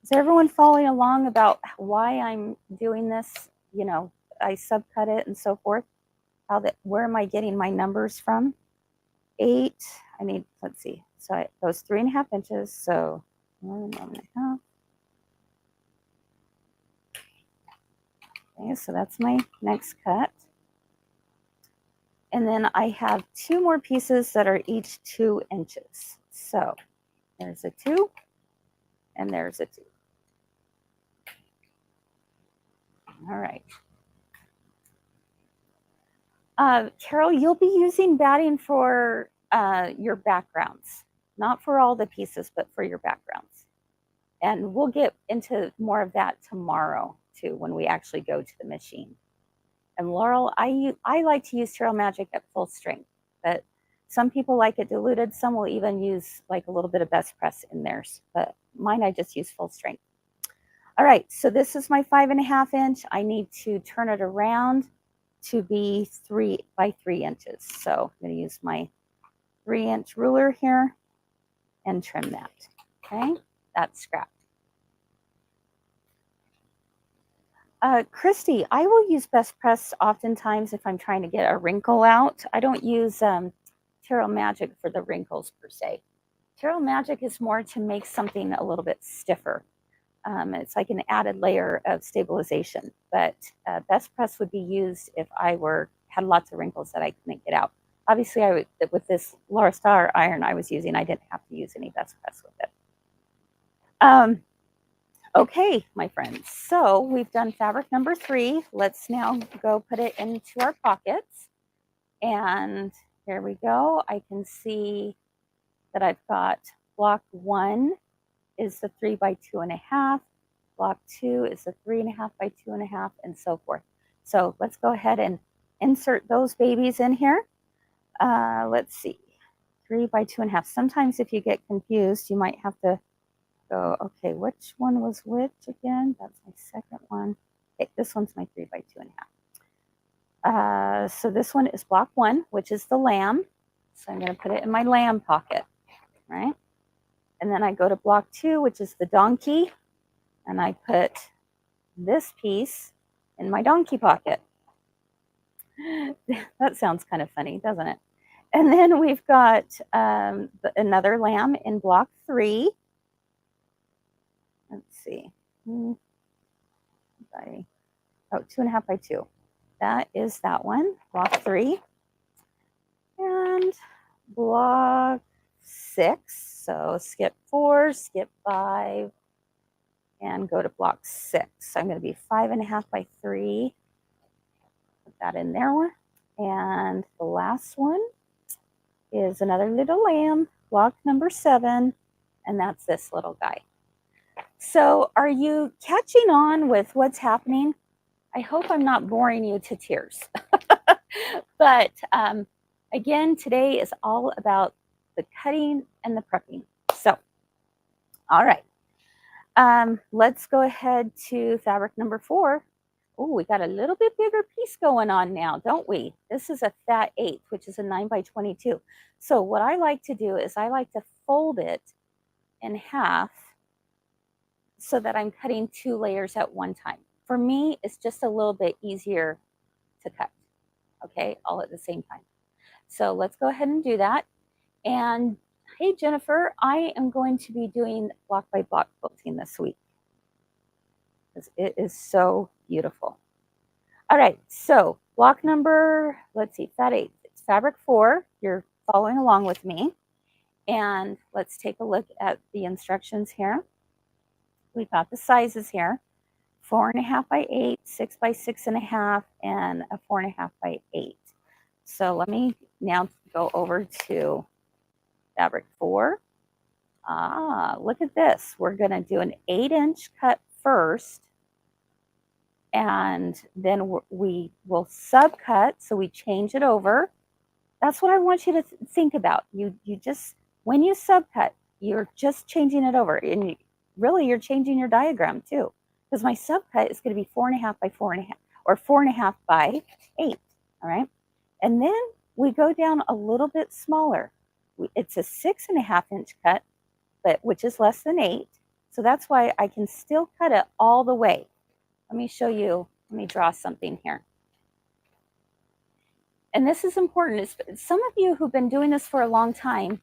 S1: Is everyone following along about why I'm doing this? You know, I subcut it and so forth. Where am I getting my numbers from? 8. I need, let's see. So it goes 3.5 inches. So 1.5. Okay, so that's my next cut. And then I have 2 more pieces that are each 2 inches. So there's a 2 and there's a 2. All right. Carol, you'll be using batting for your backgrounds, not for all the pieces, but for your backgrounds. And we'll get into more of that tomorrow too, when we actually go to the machine. And Laurel, I like to use Terrell Magic at full strength, but some people like it diluted. Some will even use like a little bit of best press in theirs, but mine I just use full strength. All right, so this is my 5.5 inch. I need to turn it around to be 3 by 3 inches. So I'm going to use my 3-inch ruler here and trim that. Okay, that's scrapped. Christy, I will use best press oftentimes if I'm trying to get a wrinkle out. I don't use Terrell Magic for the wrinkles per se. Terrell Magic is more to make something a little bit stiffer. It's like an added layer of stabilization, but best press would be used if I had lots of wrinkles that I couldn't get out. Obviously, with this Laura Star iron I was using, I didn't have to use any best press with it. Okay, my friends, so we've done fabric number 3. Let's now go put it into our pockets. And here we go. I can see that I've got block 1 is the 3 by 2.5. Block 2 is the 3.5 by 2.5, and so forth. So let's go ahead and insert those babies in here. Let's see, 3 by 2.5. Sometimes if you get confused, you might have to go, okay, which one was which again? That's my second one. Okay, this one's my 3 by 2.5. So this one is block 1, which is the lamb. So I'm going to put it in my lamb pocket, right? And then I go to block 2, which is the donkey, and I put this piece in my donkey pocket. That sounds kind of funny, doesn't it? And then we've got another lamb in block 3. Let's see. 2.5 by 2. That is that one, block 3. And block 6. So skip 4, skip 5, and go to block 6. So I'm going to be 5.5 by 3. Put that in there. And the last one is another little lamb, block number 7, and that's this little guy. So are you catching on with what's happening? I hope I'm not boring you to tears. But again, today is all about the cutting and the prepping. So, all right. Let's go ahead to fabric number 4. Oh, we got a little bit bigger piece going on now, don't we? This is a fat 8, which is a 9 by 22. So what I like to do is I like to fold it in half so that I'm cutting 2 layers at one time. For me, it's just a little bit easier to cut, okay, all at the same time. So let's go ahead and do that. And hey, Jennifer, I am going to be doing block by block quilting this week because it is so beautiful. All right, so block number, let's see, fat 8. It's fabric 4. You're following along with me. And let's take a look at the instructions here. We've got the sizes here. 4.5 by 8, 6 by 6.5, and a 4.5 by 8. So let me now go over to fabric 4. Look at this. We're going to do an 8-inch cut first, and then we will subcut, so we change it over. That's what I want you to think about. You just, when you subcut, you're just changing it over, and really you're changing your diagram too, because my subcut is going to be 4.5 by 4.5, or 4.5 by 8. All right, and then we go down a little bit smaller. It's a 6.5-inch cut, but which is less than 8. So that's why I can still cut it all the way. Let me show you. Let me draw something here. And this is important. Some of you who've been doing this for a long time,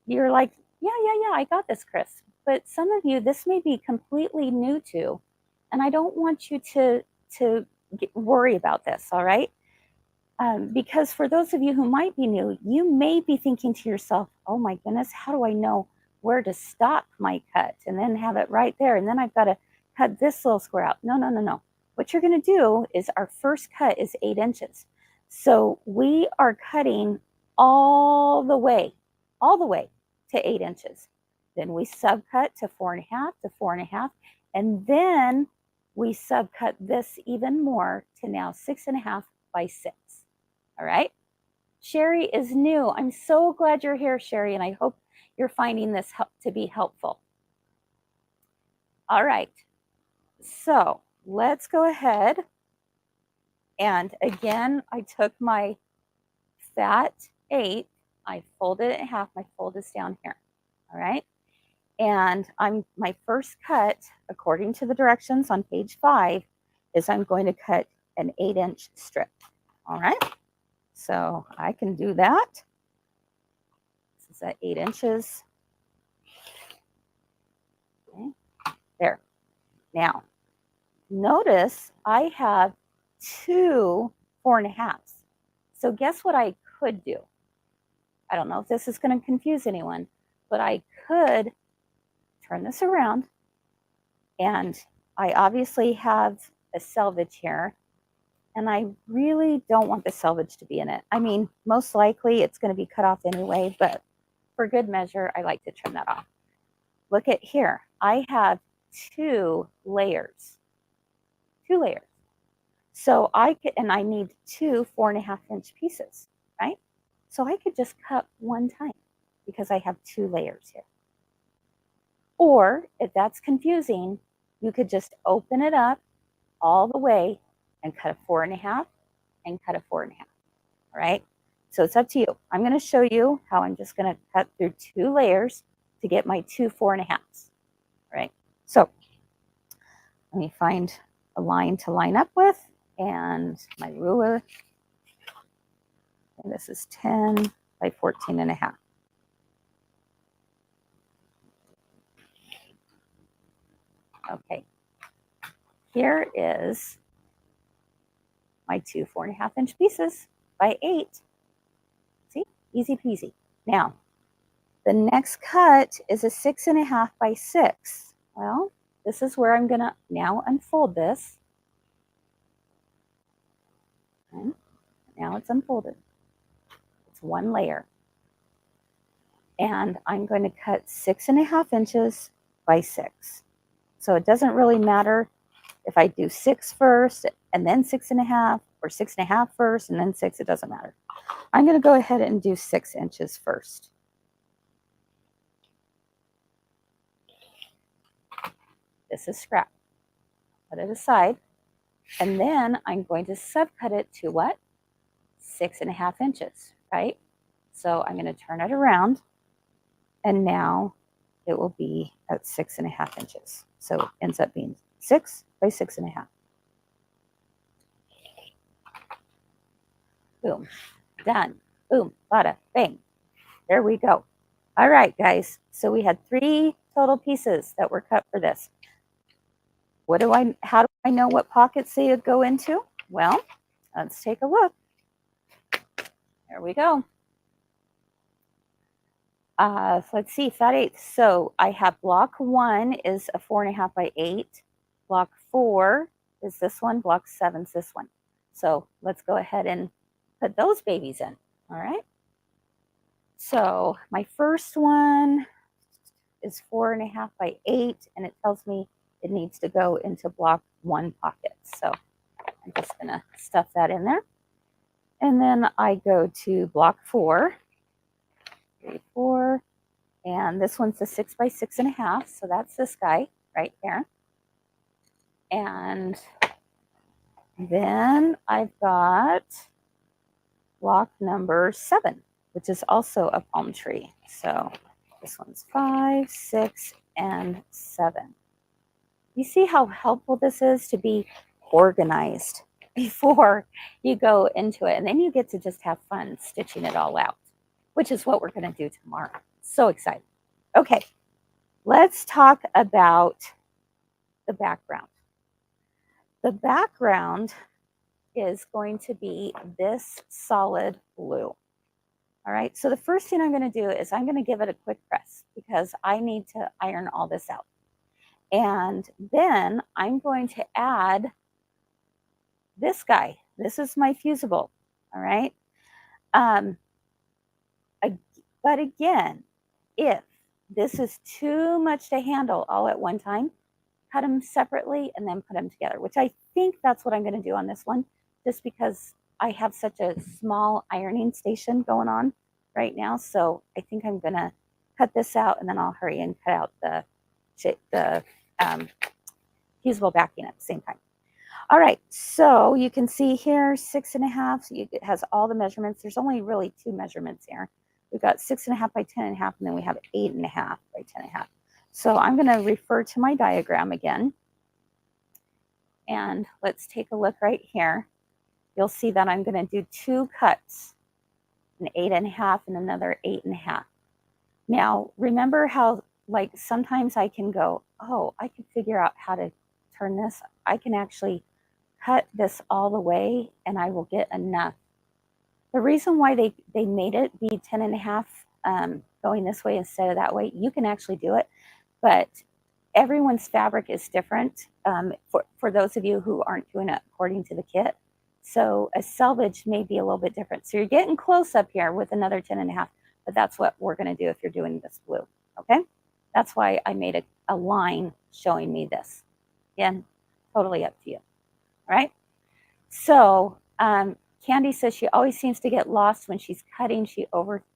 S1: you're like, yeah, I got this, Kris. But some of you, this may be completely new to, and I don't want you to worry about this, all right? Because for those of you who might be new, you may be thinking to yourself, oh my goodness, how do I know where to stop my cut and then have it right there? And then I've got to cut this little square out. No. What you're going to do is our first cut is 8 inches. So we are cutting all the way to 8 inches. Then we subcut to 4.5 to 4.5. And then we subcut this even more to now 6.5 by 6. All right. Sherry is new. I'm so glad you're here, Sherry, and I hope you're finding this to be helpful. All right. So let's go ahead. And again, I took my fat 8, I folded it in half. My fold is down here. All right. And my first cut, according to the directions on page 5, is I'm going to cut an 8-inch strip. All right. So I can do that. This is at 8 inches. Okay. There. Now, notice I have 2 4.5s. So guess what I could do? I don't know if this is going to confuse anyone, but I could turn this around, and I obviously have a selvage here, and I really don't want the selvage to be in it. I mean, most likely it's going to be cut off anyway, but for good measure, I like to trim that off. Look at here. I have 2 layers. 2 layers. So I need 2 4.5-inch pieces, right? So I could just cut one time because I have 2 layers here. Or if that's confusing, you could just open it up all the way and cut a 4.5 and cut a 4.5. All right. So it's up to you. I'm going to show you how I'm just going to cut through 2 layers to get my 2 4.5s. All right. So let me find a line to line up with and my ruler. And this is 10 by 14.5. Okay. Here is my 2 4.5-inch pieces by 8. See, easy peasy. Now, the next cut is a 6.5 by 6. Well, this is where I'm going to now unfold this. Okay. Now it's unfolded. It's 1 layer. And I'm going to cut 6.5 inches by 6. So it doesn't really matter if I do 6 first and then 6.5, or 6.5 first and then 6. It doesn't matter. I'm going to go ahead and do 6 inches first. This is scrap. Put it aside. And then I'm going to subcut it to what? 6.5 inches, right? So I'm going to turn it around, and now it will be at 6.5 inches. So it ends up being 6 by 6.5. Boom. Done. Boom. Bada. Bang. There we go. All right, guys. So we had 3 total pieces that were cut for this. How do I know what pockets they go into? Well, let's take a look. There we go. Let's see, fat 8. So I have block 1 is a 4.5 by 8. Block 4 is this one. Block 7 is this one. So let's go ahead and put those babies in. All right. So my first one is 4.5 by 8, and it tells me it needs to go into block 1 pocket. So I'm just going to stuff that in there. And then I go to block 4. 3, 4. And this one's a 6 by 6.5. So that's this guy right here. And then I've got block number 7, which is also a palm tree. So this one's 5, 6, and 7. You see how helpful this is to be organized. before you go into it. And then you get to just have fun stitching it all out, which is what we're going to do tomorrow. So excited. Okay, let's talk about the background. The background is going to be this solid blue. All right, so the first thing I'm going to do is I'm going to give it a quick press because I need to iron all this out. And then I'm going to add this guy. This is my fusible, all right? But again, if this is too much to handle all at one time, cut them separately and then put them together, which I think that's what I'm going to do on this one, just because I have such a small ironing station going on right now. So I think I'm going to cut this out and then I'll hurry and cut out the fusible backing at the same time. All right, so you can see here 6.5. So it has all the measurements. There's only really 2 measurements here. We've got 6.5 by 10.5, and then we have 8.5 by 10.5. So I'm going to refer to my diagram again. And let's take a look right here. You'll see that I'm going to do 2 cuts, an 8.5 and another 8.5. Now, remember how like sometimes I can go, oh, I can figure out how to turn this. I can actually cut this all the way and I will get enough. The reason why they made it be 10.5 going this way instead of that way, you can actually do it, but everyone's fabric is different for those of you who aren't doing it according to the kit. So a selvage may be a little bit different. So you're getting close up here with another 10.5, but that's what we're going to do if you're doing this blue. Okay, that's why I made a line showing me this. Again, totally up to you. All right. So Candy says she always seems to get lost when she's cutting. She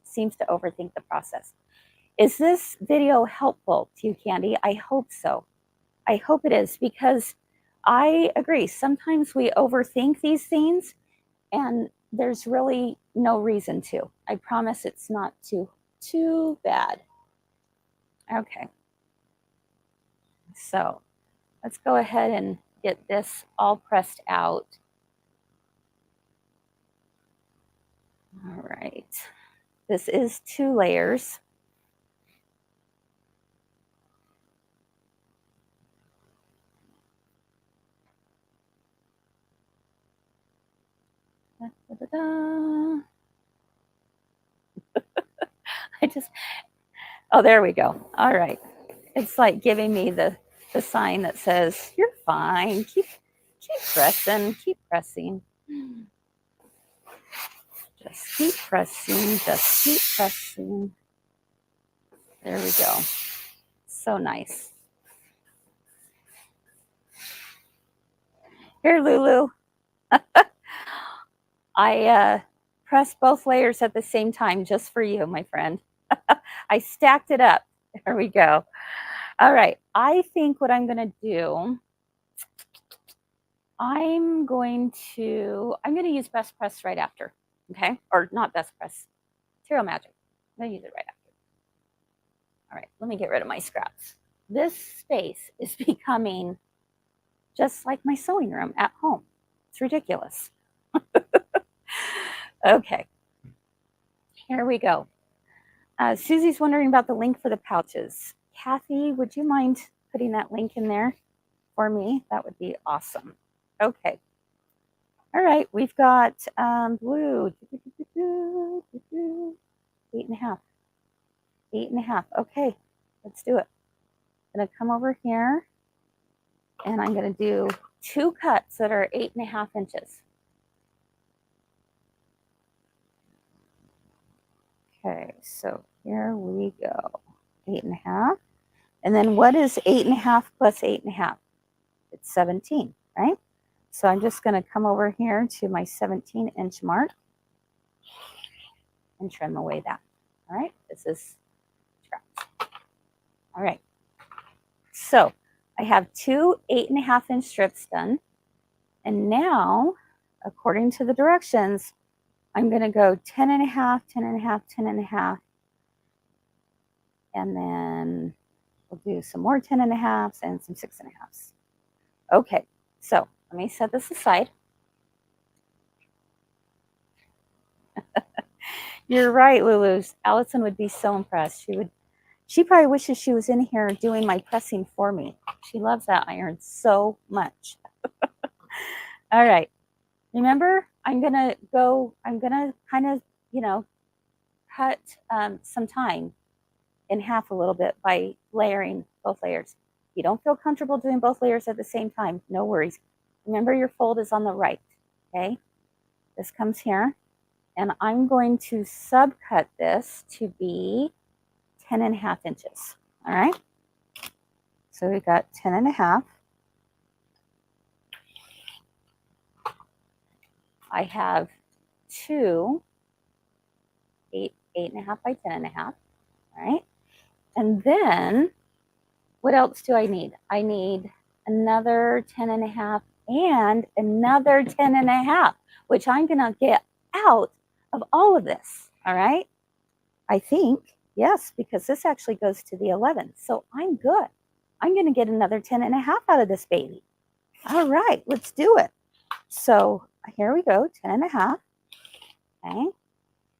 S1: seems to overthink the process. Is this video helpful to you, Candy? I hope so. I hope it is, because I agree. Sometimes we overthink these things and there's really no reason to. I promise it's not too bad. Okay. So let's go ahead and get this all pressed out. All right. This is 2 layers. Da, da, da, da. Oh, there we go. All right. It's like giving me the sign that says, you're fine. Keep pressing, keep pressing. Just keep pressing, just keep pressing. There we go. So nice. Here, Lulu. I pressed both layers at the same time just for you, my friend. I stacked it up. There we go. All right. I think what I'm going to do, I'm going to use Best Press right after. Okay. Or not Best Press, Material Magic. I'm going to use it right after. All right. Let me get rid of my scraps. This space is becoming just like my sewing room at home. It's ridiculous. Okay. Here we go. Susie's wondering about the link for the pouches. Kathy, would you mind putting that link in there for me? That would be awesome. Okay. All right, we've got blue. 8.5. 8.5. Okay, let's do it. I'm going to come over here and I'm going to do 2 cuts that are 8.5 inches. Okay, so here we go. 8.5. And then what is 8.5 plus 8.5? It's 17, right? So I'm just going to come over here to my 17-inch mark and trim away that. All right, this is scraps. All right, so I have 2 8.5-inch strips done. And now, according to the directions, I'm going to go 10.5, 10.5, 10.5. And then we'll do some more 10.5s and some 6.5s. Okay, so let me set this aside. You're right, Lulu's. Allison would be so impressed. She probably wishes she was in here doing my pressing for me. She loves that iron so much. All right. Remember, I'm going to kind of, cut some time in half a little bit by layering both layers. If you don't feel comfortable doing both layers at the same time, no worries. Remember, your fold is on the right, okay? This comes here, and I'm going to subcut this to be 10.5 inches, all right? So we got 10.5. I have two 8.5 by 10.5, all right? And then what else do I need? I need another 10.5 and another 10.5, which I'm gonna get out of all of this, all right? I think, yes, because this actually goes to the 11. So I'm good. I'm gonna get another 10.5 out of this baby. All right, let's do it. So here we go, 10.5, okay?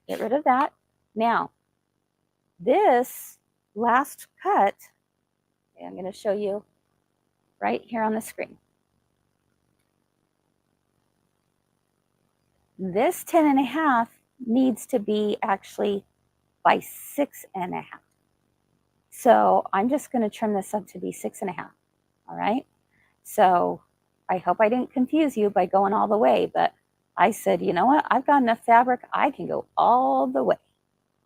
S1: Get rid of that. Now, this last cut, okay, I'm gonna show you right here on the screen. This 10.5 needs to be actually by 6.5. So I'm just going to trim this up to be 6.5. All right. So I hope I didn't confuse you by going all the way, but I said, you know what? I've got enough fabric. I can go all the way.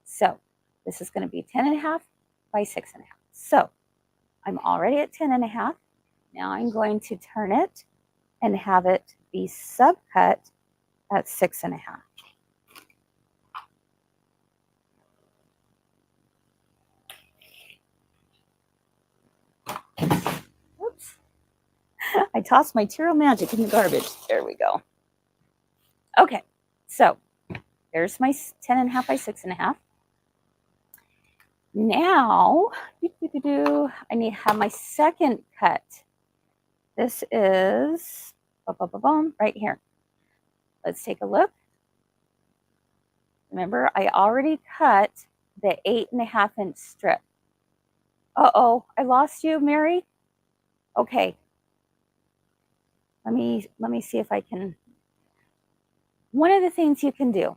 S1: So this is going to be 10.5 by 6.5. So I'm already at 10.5. Now I'm going to turn it and have it be subcut at 6.5. Whoops. I tossed my Tiro Magic in the garbage. There we go. Okay, so there's my 10.5 by 6.5. Now, I need to have my second cut. This is right here. Let's take a look. Remember, I already cut the 8.5 inch strip. Uh-oh, I lost you, Mary? Okay. Let me see if I can. One of the things you can do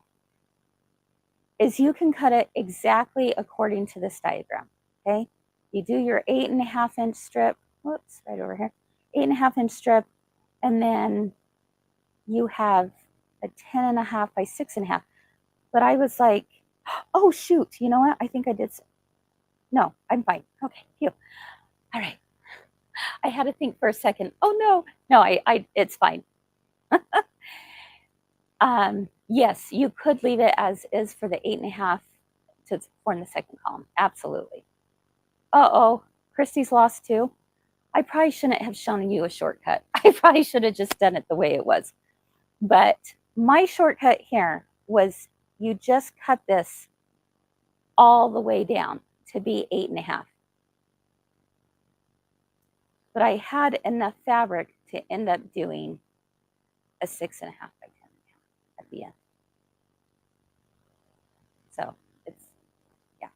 S1: is you can cut it exactly according to this diagram, okay? You do your 8.5 inch strip, whoops, right over here, 8.5 inch strip, and then you have a 10.5 by 6.5. But I was like, oh shoot, you know what? I think I did, no, I'm fine. Okay, phew. All right. I had to think for a second. Oh no, it's fine. Yes, you could leave it as is for the 8.5 to form the second column. Absolutely. Uh-oh, Christy's lost too. I probably shouldn't have shown you a shortcut. I probably should have just done it the way it was. But my shortcut here was you just cut this all the way down to be 8.5. But I had enough fabric to end up doing a 6.5 by 10.5 at the end. So it's, yeah.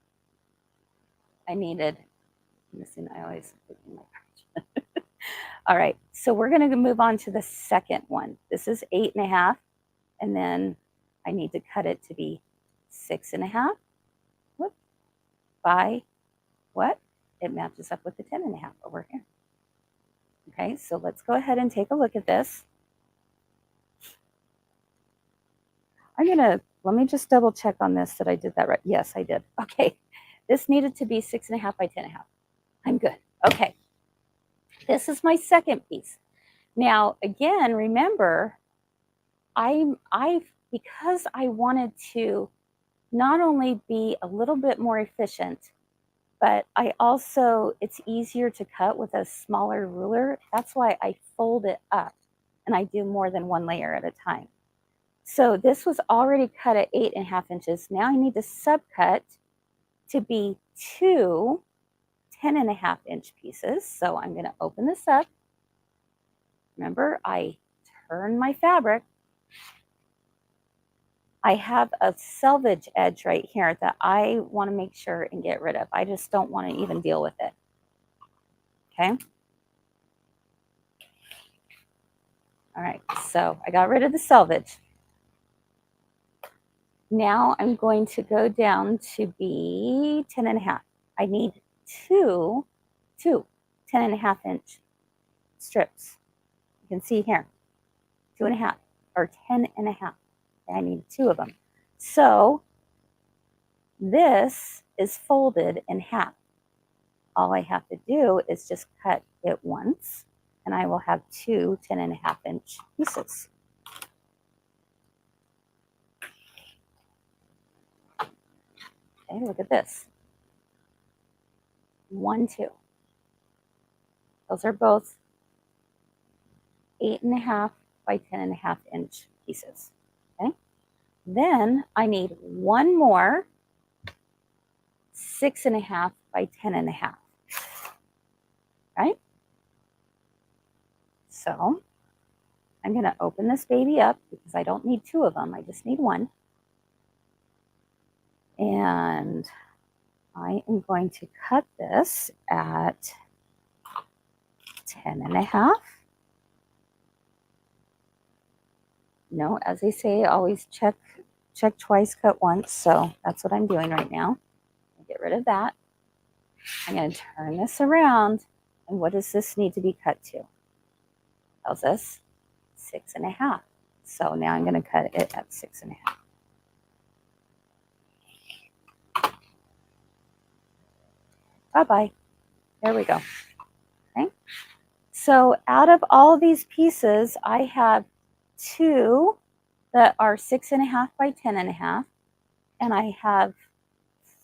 S1: I needed, I always put in my pouch. All right, so we're going to move on to the second one. This is 8.5, and then I need to cut it to be 6.5. Whoop, by what? It matches up with the 10.5 over here. Okay, so let's go ahead and take a look at this. Let me just double check on this that I did that right. Yes, I did. Okay, this needed to be 6.5 by 10.5. I'm good. Okay, this is my second piece. Now, again, remember, because I wanted to not only be a little bit more efficient, but it's easier to cut with a smaller ruler. That's why I fold it up and I do more than one layer at a time. So this was already cut at 8.5 inches. Now I need to subcut to be two 10.5 inch pieces. So I'm going to open this up. Remember, I turn my fabric. I have a selvage edge right here that I want to make sure and get rid of. I just don't want to even deal with it. Okay. All right, so I got rid of the selvage. Now I'm going to go down to be 10.5. I need two 10.5-inch strips. You can see here, 2.5 or 10.5. I need 2 of them. So this is folded in half. All I have to do is just cut it once, and I will have 2 10.5-inch pieces. Okay, look at this. 1, 2. Those are both 8.5 by 10.5-inch pieces. Okay. Then I need one more 6.5 by 10.5. Right? So I'm going to open this baby up because I don't need 2 of them. I just need 1. And I am going to cut this at 10.5. No, as they say, always check twice, cut once. So that's what I'm doing right now. Get rid of that. I'm going to turn this around. And what does this need to be cut to? Tells us 6.5. So now I'm going to cut it at 6.5. Bye-bye. There we go. Okay. So out of all of these pieces, I have 2 that are 6.5 by 10.5. And I have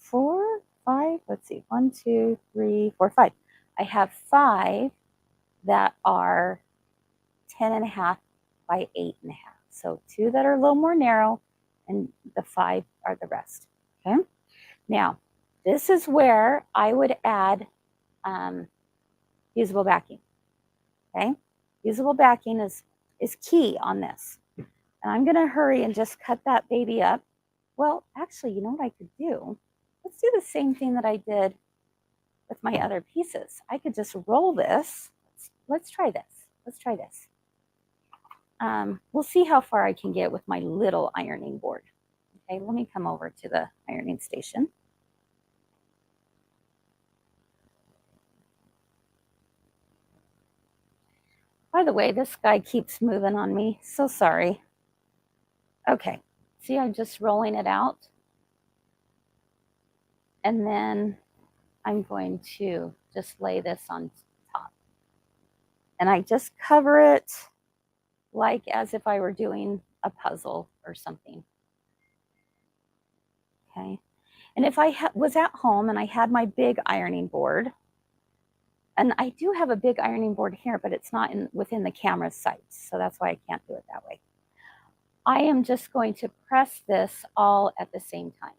S1: 4, 5, let's see, 1, 2, 3, 4, 5. I have 5 that are 10.5 by 8.5. So 2 that are a little more narrow, and the 5 are the rest. Okay. Now, this is where I would add fusible backing. Okay. Fusible backing is key on this. And I'm going to hurry and just cut that baby up. Well, actually, you know what I could do? Let's do the same thing that I did with my other pieces. I could just roll this. Let's try this. Let's try this. We'll see how far I can get with my little ironing board. Okay, let me come over to the ironing station. By the way, this guy keeps moving on me. So sorry. Okay, see, I'm just rolling it out. And then I'm going to just lay this on top. And I just cover it like as if I were doing a puzzle or something. Okay. And if I was at home and I had my big ironing board, and I do have a big ironing board here, but it's not within the camera sights, so that's why I can't do it that way. I am just going to press this all at the same time.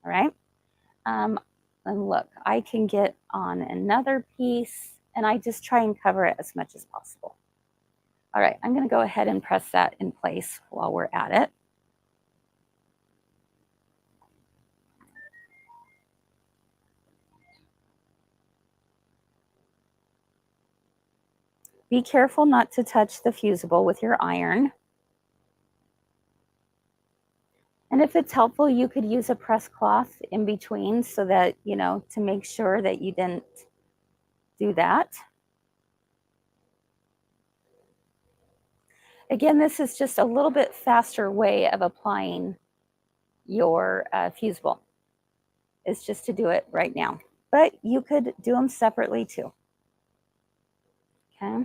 S1: All right. And look, I can get on another piece, and I just try and cover it as much as possible. All right, I'm going to go ahead and press that in place while we're at it. Be careful not to touch the fusible with your iron. And if it's helpful, you could use a press cloth in between so that, you know, to make sure that you didn't do that. Again, this is just a little bit faster way of applying your fusible. It's just to do it right now. But you could do them separately too. Okay.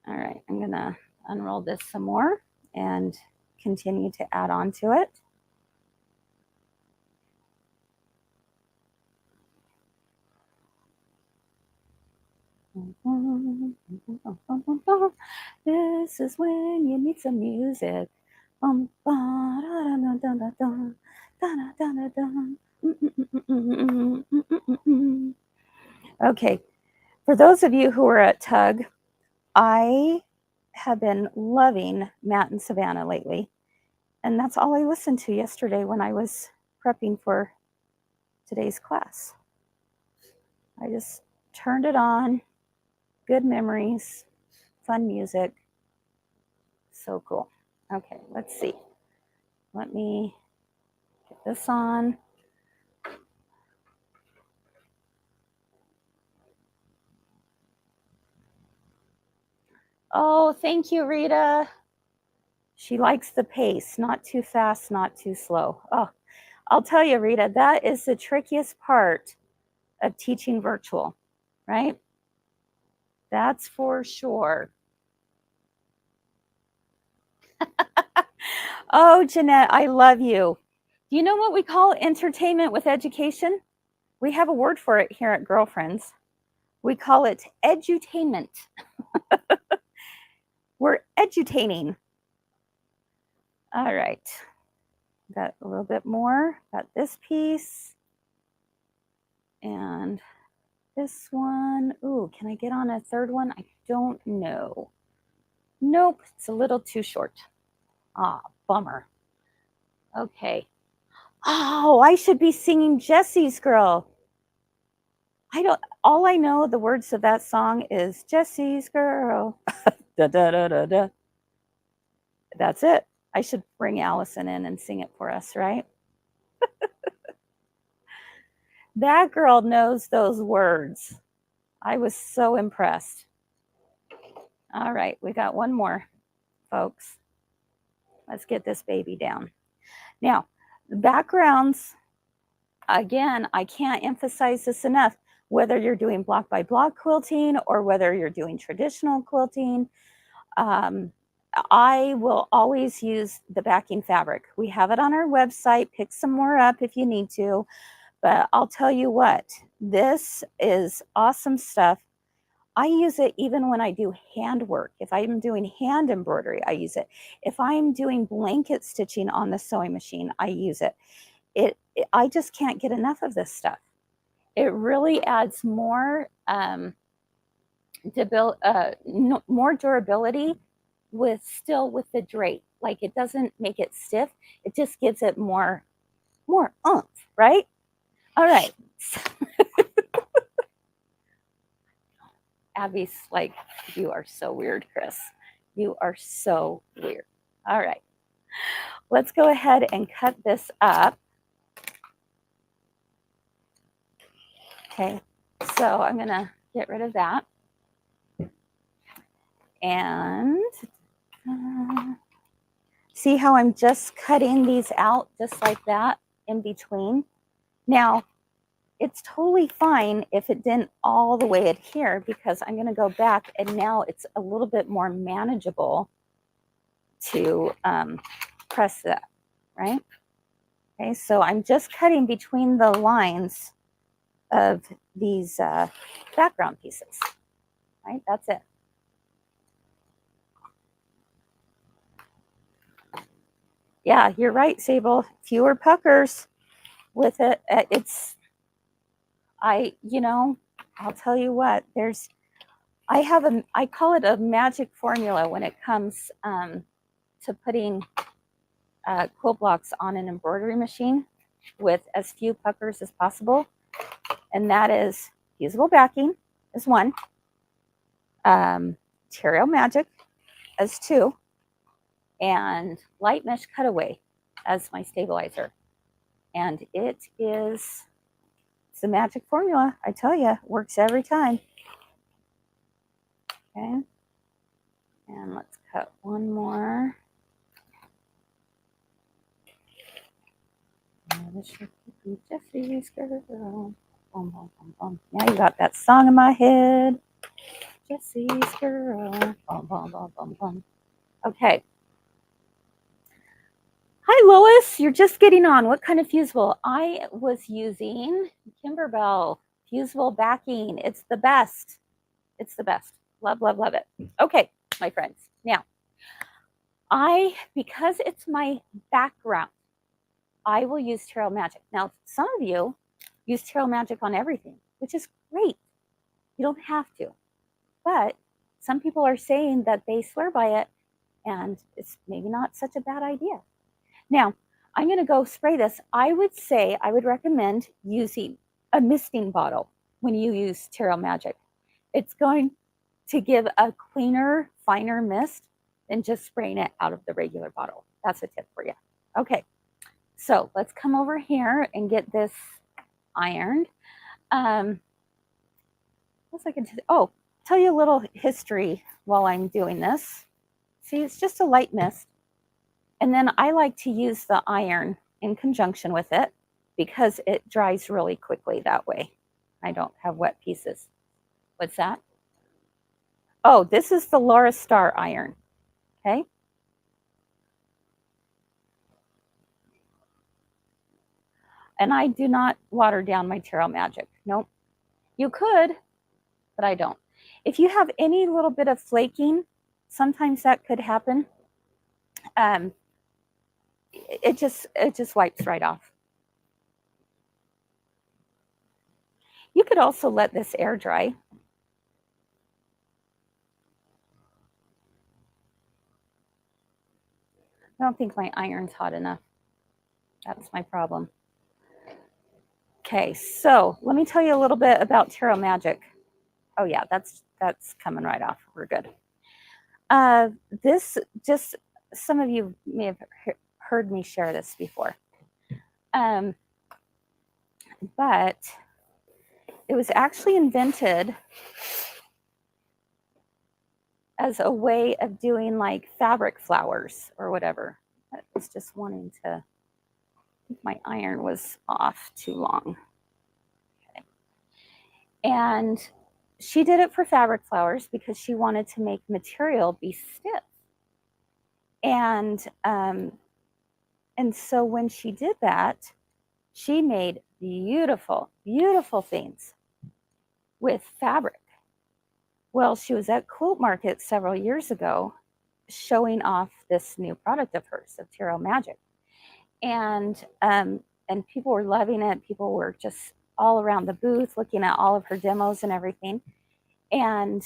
S1: All right, I'm going to unroll this some more and continue to add on to it. This is when you need some music. Okay, for those of you who are at Tug, I have been loving Matt and Savannah lately. And that's all I listened to yesterday when I was prepping for today's class. I just turned it on. Good memories, fun music. So cool. Okay, let's see. Let me get this on. Oh, thank you, Rita. She likes the pace, not too fast, not too slow. Oh, I'll tell you, Rita, that is the trickiest part of teaching virtual, right? That's for sure. Oh, Jeanette, I love you. Do you know what we call entertainment with education? We have a word for it here at Girlfriends. We call it edutainment. We're edutaining. All right. Got a little bit more. Got this piece. And this one. Ooh, can I get on a third one? I don't know. Nope, it's a little too short. Ah, bummer. Okay. Oh, I should be singing Jesse's Girl. All I know the words of that song is Jesse's Girl. Da, da, da, da, da. That's it. I should bring Allison in and sing it for us, right? That girl knows those words. I was so impressed. All right, we got one more, folks. Let's get this baby down. Now, the backgrounds, again, I can't emphasize this enough. Whether you're doing block by block quilting or whether you're doing traditional quilting, I will always use the backing fabric. We have it on our website. Pick some more up if you need to. But I'll tell you what, this is awesome stuff. I use it even when I do handwork. If I'm doing hand embroidery, I use it. If I'm doing blanket stitching on the sewing machine, I use it. I just can't get enough of this stuff. It really adds more more durability with the drape. Like, it doesn't make it stiff. It just gives it more oomph, right? All right. Abby's like, you are so weird, Kris. You are so weird. All right. Let's go ahead and cut this up. Okay. So I'm going to get rid of that. And see how I'm just cutting these out just like that in between. Now, it's totally fine if it didn't all the way adhere, because I'm going to go back and now it's a little bit more manageable to press that, right? Okay, so I'm just cutting between the lines of these background pieces, right? That's it. Yeah, you're right, Sable. Fewer puckers with it. I'll tell you what, I call it a magic formula when it comes to putting quilt blocks on an embroidery machine with as few puckers as possible. And that is fusible backing as one, Terrio Magic as two, and light mesh cutaway as my stabilizer. And it's the magic formula. I tell you, works every time. Okay. And let's cut one more. Jesse's Girl. Boom, boom, boom, boom. Now you got that song in my head. Jesse's Girl. Boom, boom, boom, boom, boom. Okay. Hi, Lois. You're just getting on. What kind of fusible? I was using Kimberbell fusible backing. It's the best. It's the best. Love, love, love it. Okay, my friends. Now, because it's my background, I will use Terrio Magic. Now, some of you use Terrio Magic on everything, which is great. You don't have to. But some people are saying that they swear by it, and it's maybe not such a bad idea. Now, I'm going to go spray this. I would recommend using a misting bottle when you use Terra Magic. It's going to give a cleaner, finer mist than just spraying it out of the regular bottle. That's a tip for you. Okay, so let's come over here and get this ironed. What's I can tell you a little history while I'm doing this. See, it's just a light mist. And then I like to use the iron in conjunction with it because it dries really quickly that way. I don't have wet pieces. What's that? Oh, this is the Laura Star iron. Okay. And I do not water down my Terra Magic. Nope. You could, but I don't. If you have any little bit of flaking, sometimes that could happen. It just wipes right off. You could also let this air dry. I don't think my iron's hot enough. That's my problem. Okay, so let me tell you a little bit about Terra Magic. Oh yeah, that's coming right off. We're good. This just, some of you may have heard me share this before. But it was actually invented as a way of doing like fabric flowers or whatever. I was just wanting to, I think my iron was off too long. Okay. And she did it for fabric flowers because she wanted to make material be stiff. And so when she did that, she made beautiful, beautiful things with fabric. Well, she was at Quilt Market several years ago showing off this new product of hers, of Terra Magic. And people were loving it. People were just all around the booth looking at all of her demos and everything. And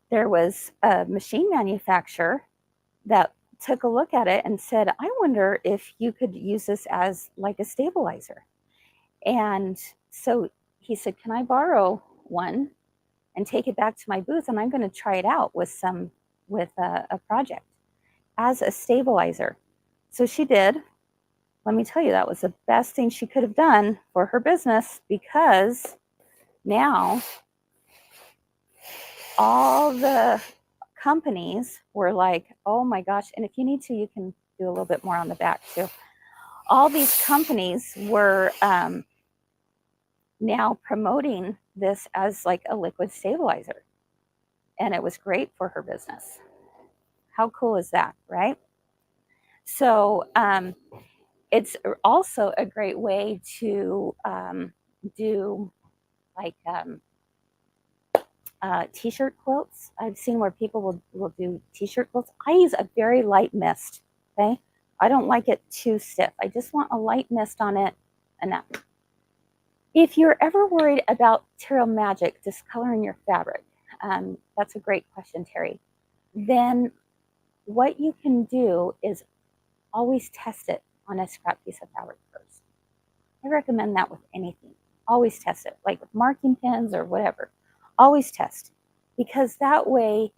S1: there was a machine manufacturer that took a look at it and said, I wonder if you could use this as like a stabilizer. And so he said, can I borrow one and take it back to my booth? And I'm going to try it out with a project as a stabilizer. So she did. Let me tell you, that was the best thing she could have done for her business, because now all the companies were like, oh my gosh. And if you need to, you can do a little bit more on the back too. All these companies were now promoting this as like a liquid stabilizer. And it was great for her business. How cool is that, right? So it's also a great way to do like t-shirt quilts. I've seen where people will do t-shirt quilts. I use a very light mist, okay? I don't like it too stiff. I just want a light mist on it, enough. If you're ever worried about Terra Magic discoloring your fabric, that's a great question, Terry, then what you can do is always test it on a scrap piece of fabric first. I recommend that with anything. Always test it, like with marking pins or whatever. Always test, because that way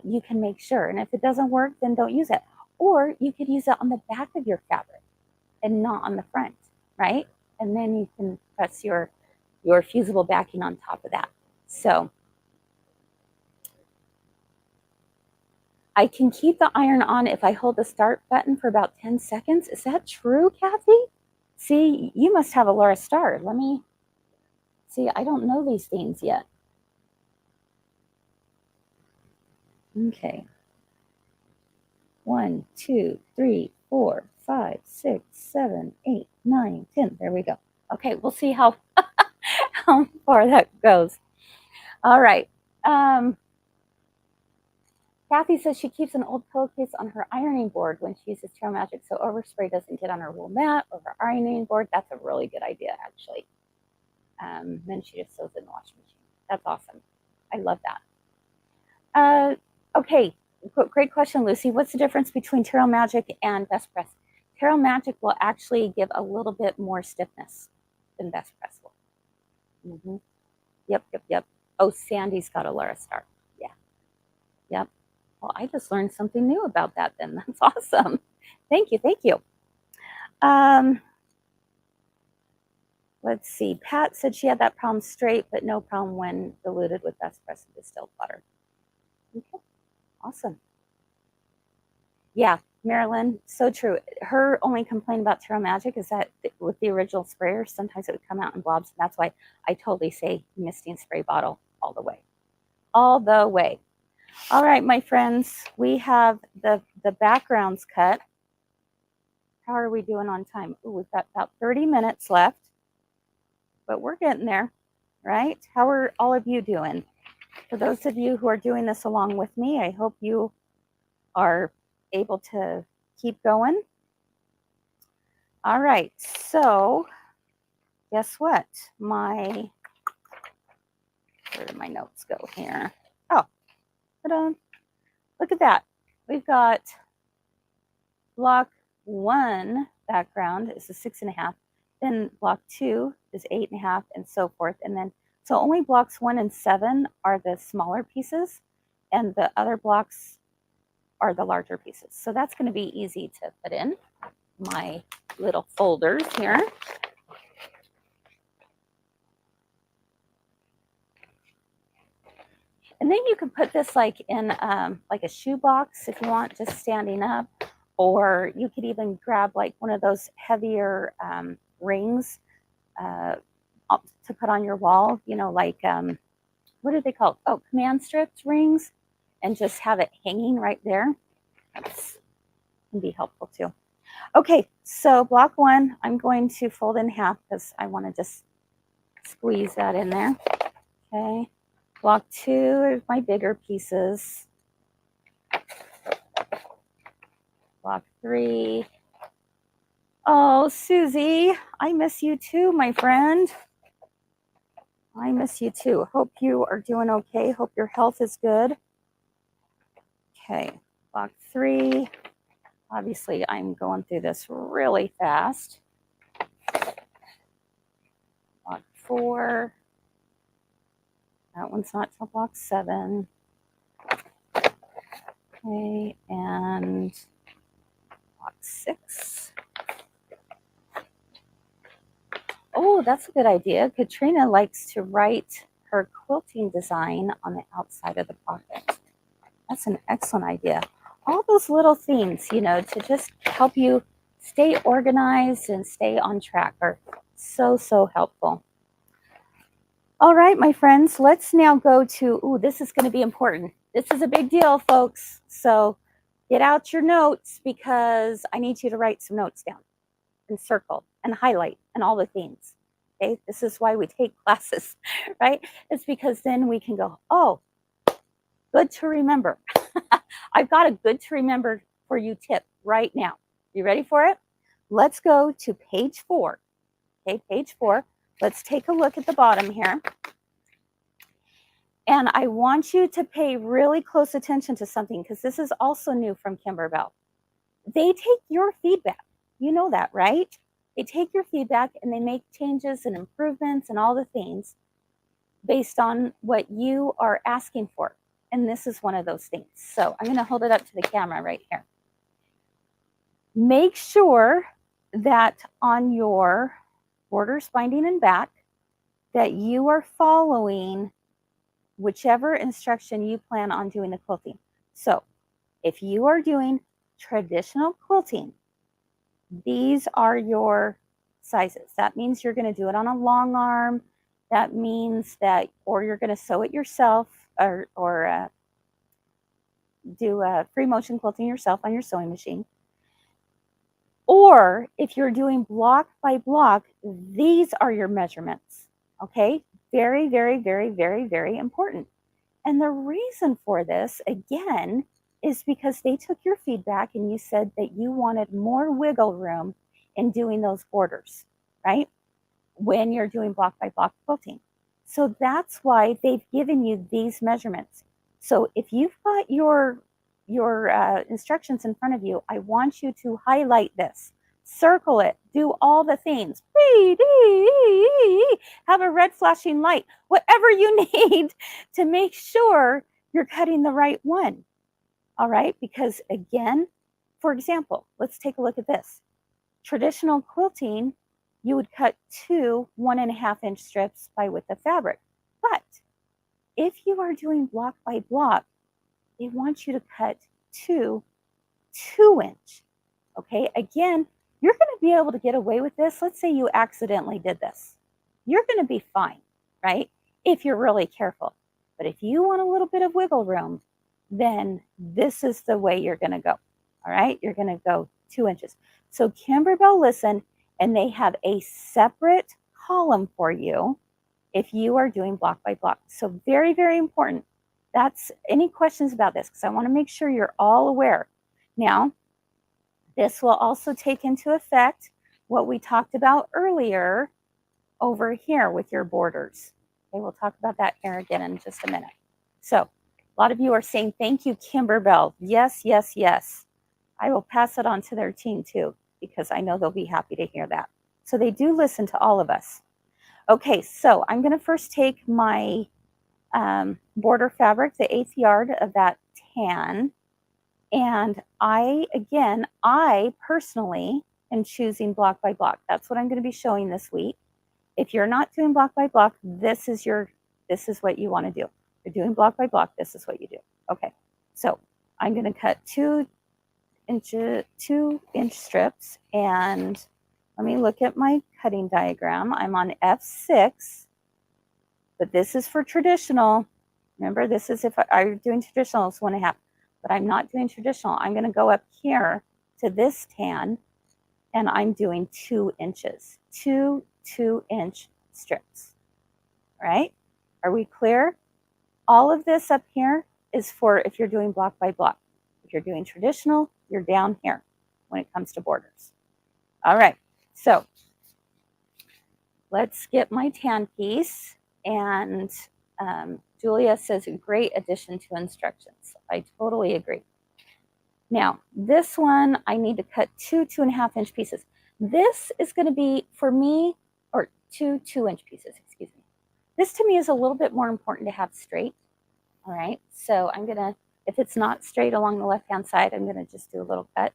S1: you can make sure. And if it doesn't work, then don't use it. Or you could use it on the back of your fabric and not on the front, right? And then you can press your fusible backing on top of that. So I can keep the iron on if I hold the start button for about 10 seconds. Is that true, Kathy? See, you must have a Laura Star. Let me see. I don't know these things yet. Okay. 1, 2, 3, 4, 5, 6, 7, 8, 9, 10. There we go. Okay, we'll see how how far that goes. All right. Kathy says she keeps an old pillowcase on her ironing board when she uses Terra Magic, so overspray doesn't get on her wool mat or her ironing board. That's a really good idea, actually. Then she just sews it in the washing machine. That's awesome. I love that. Okay, Great question, Lucy. What's the difference between Tarot Magic and Best Press? Tarot Magic will actually give a little bit more stiffness than Best Press will. Mm-hmm. Yep. Oh, Sandy's got a Lara Star. Yeah. Yep. Well, I just learned something new about that then. That's awesome. Thank you. Let's see. Pat said she had that problem straight, but no problem when diluted with Best Press and distilled water. Okay. Awesome. Yeah, Marilyn, so true. Her only complaint about Tarot Magic is that with the original sprayer, sometimes it would come out in blobs. And that's why I totally say misting spray bottle all the way. All the way. All right, my friends, we have the backgrounds cut. How are we doing on time? Ooh, we've got about 30 minutes left, but we're getting there, right? How are all of you doing? For those of you who are doing this along with me, I hope you are able to keep going. All right, so guess what? Where did my notes go here? Oh, ta-da. Look at that. We've got block 1 background is a 6.5. Then block 2 is 8.5, and so forth. And then, so only blocks 1 and 7 are the smaller pieces, and the other blocks are the larger pieces. So that's going to be easy to put in my little folders here. And then you can put this like in like a shoe box if you want, just standing up, or you could even grab like one of those heavier rings to put on your wall, you know, like what are they called? Oh, command strips rings, and just have it hanging right there. That can be helpful too. Okay, so block 1, I'm going to fold in half because I want to just squeeze that in there. Okay, block 2 is my bigger pieces. Block 3. Oh, Susie, I miss you too, my friend. I miss you too. Hope you are doing okay. Hope your health is good. Okay, block 3. Obviously, I'm going through this really fast. Block 4. That one's not till block 7. Okay, and block 6. Oh, that's a good idea. Katrina likes to write her quilting design on the outside of the pocket. That's an excellent idea. All those little things, you know, to just help you stay organized and stay on track are so, so helpful. All right, my friends, let's now go to, ooh, this is going to be important. This is a big deal, folks. So get out your notes because I need you to write some notes down and circle and highlight and all the things. Okay, this is why we take classes, right? It's because then we can go, oh, good to remember. I've got a good to remember for you tip right now. You ready for it? Let's go to page 4. Okay, page 4. Let's take a look at the bottom here. And I want you to pay really close attention to something because this is also new from Kimberbell. They take your feedback. You know that, right? They take your feedback and they make changes and improvements and all the things based on what you are asking for. And this is one of those things. So I'm going to hold it up to the camera right here. Make sure that on your borders, binding, and back, that you are following whichever instruction you plan on doing the quilting. So if you are doing traditional quilting, these are your sizes. That means you're going to do it on a long arm. That means that, or you're going to sew it yourself, or do a free motion quilting yourself on your sewing machine. Or if you're doing block by block, these are your measurements. Okay, very, very, very, very, very important. And the reason for this, again, is because they took your feedback and you said that you wanted more wiggle room in doing those borders, right? When you're doing block by block quilting. So that's why they've given you these measurements. So if you've got your your instructions in front of you, I want you to highlight this, circle it, do all the things, have a red flashing light, whatever you need to make sure you're cutting the right one. All right, because again, for example, let's take a look at this. Traditional quilting, you would cut 2 1.5-inch strips by width of fabric. But if you are doing block by block, they want you to cut 2 2-inch. Okay, again, you're going to be able to get away with this. Let's say you accidentally did this. You're going to be fine, right? If you're really careful. But if you want a little bit of wiggle room, then this is the way you're going to go. All right, you're going to go 2 inches. So Kimberbell listened, and they have a separate column for you if you are doing block by block. So very, very important. That's any questions about this, because I want to make sure you're all aware. Now, this will also take into effect what we talked about earlier over here with your borders. Okay, we'll talk about that here again in just a minute. So a lot of you are saying, thank you, Kimberbell. Yes, yes, yes. I will pass it on to their team too, because I know they'll be happy to hear that. So they do listen to all of us. Okay, so I'm going to first take my border fabric, the 1/8 yard of that tan. And I personally am choosing block by block. That's what I'm going to be showing this week. If you're not doing block by block, this is what you want to do. If you're doing block by block, this is what you do. Okay, so I'm going to cut 2-inch strips, and let me look at my cutting diagram. I'm on F6, but this is for traditional. Remember, this is if I'm doing traditional, it's 1.5, but I'm not doing traditional. I'm going to go up here to this tan, and I'm doing 2 inches, 2 2-inch strips. All right, are we clear? All of this up here is for if you're doing block by block. If you're doing traditional, you're down here when it comes to borders. All right, so let's get my tan piece. And Julia says, a great addition to instructions. I totally agree. Now, this one, I need to cut 2 2.5-inch pieces. This is going to be, for me, or 2 2-inch pieces, excuse me. This to me is a little bit more important to have straight. All right, so I'm going to, if it's not straight along the left-hand side, I'm going to just do a little cut.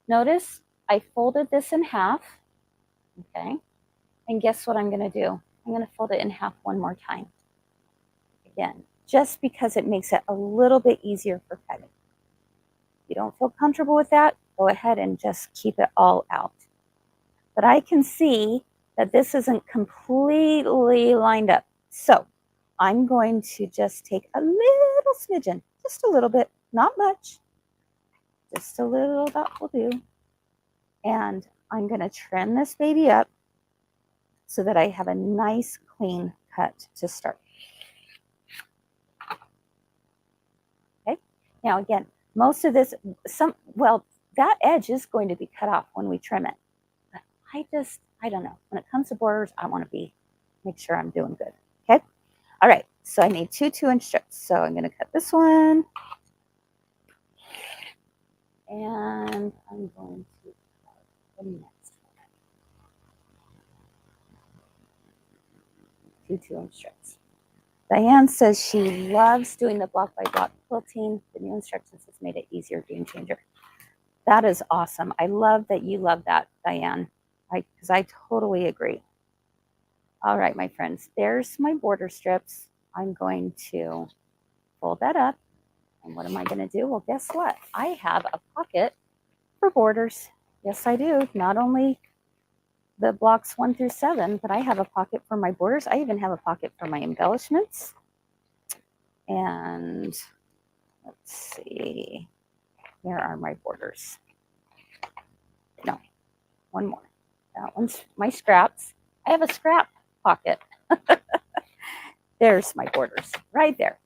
S1: Notice I folded this in half, okay? And guess what I'm going to do? I'm going to fold it in half one more time. Again, just because it makes it a little bit easier for cutting. If you don't feel comfortable with that, go ahead and just keep it all out. But I can see that this isn't completely lined up. So I'm going to just take a little smidgen, just a little bit, not much, just a little, that will do. And I'm going to trim this baby up so that I have a nice clean cut to start. Okay, now again, most of this, that edge is going to be cut off when we trim it. But I don't know. When it comes to borders, I want to make sure I'm doing good. Okay, all right, so I need 2 2-inch strips. So I'm going to cut this one. And I'm going to cut the next one. 2 2-inch strips. Diane says she loves doing the block by block quilting. The new instructions has made it easier, game changer. That is awesome. I love that you love that, Diane, because I totally agree. All right, my friends, there's my border strips. I'm going to fold that up. And what am I going to do? Well, guess what? I have a pocket for borders. Yes, I do. Not only the blocks 1 through 7, but I have a pocket for my borders. I even have a pocket for my embellishments. And let's see, where are my borders? No, one more. That one's my scraps. I have a scrap pocket. There's my borders right there.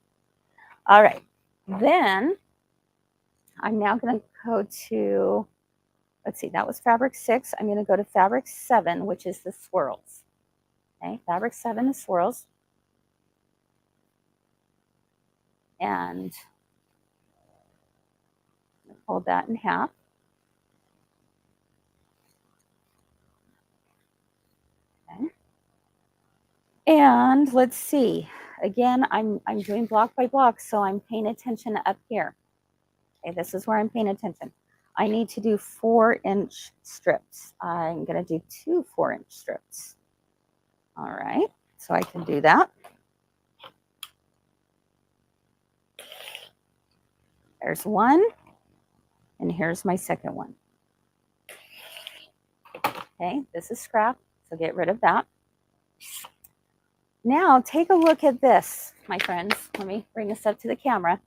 S1: All right, then I'm now going to go to, let's see, that was fabric 6. I'm going to go to fabric 7, which is the swirls. Okay, fabric 7 is swirls. And fold that in half. Okay. And let's see. Again, I'm doing block by block, so I'm paying attention up here. Okay, this is where I'm paying attention. I need to do 4-inch strips. I'm going to do 2 4-inch strips. All right, so I can do that. There's one, and here's my second one. Okay, this is scrap, so get rid of that. Now take a look at this, my friends. Let me bring this up to the camera.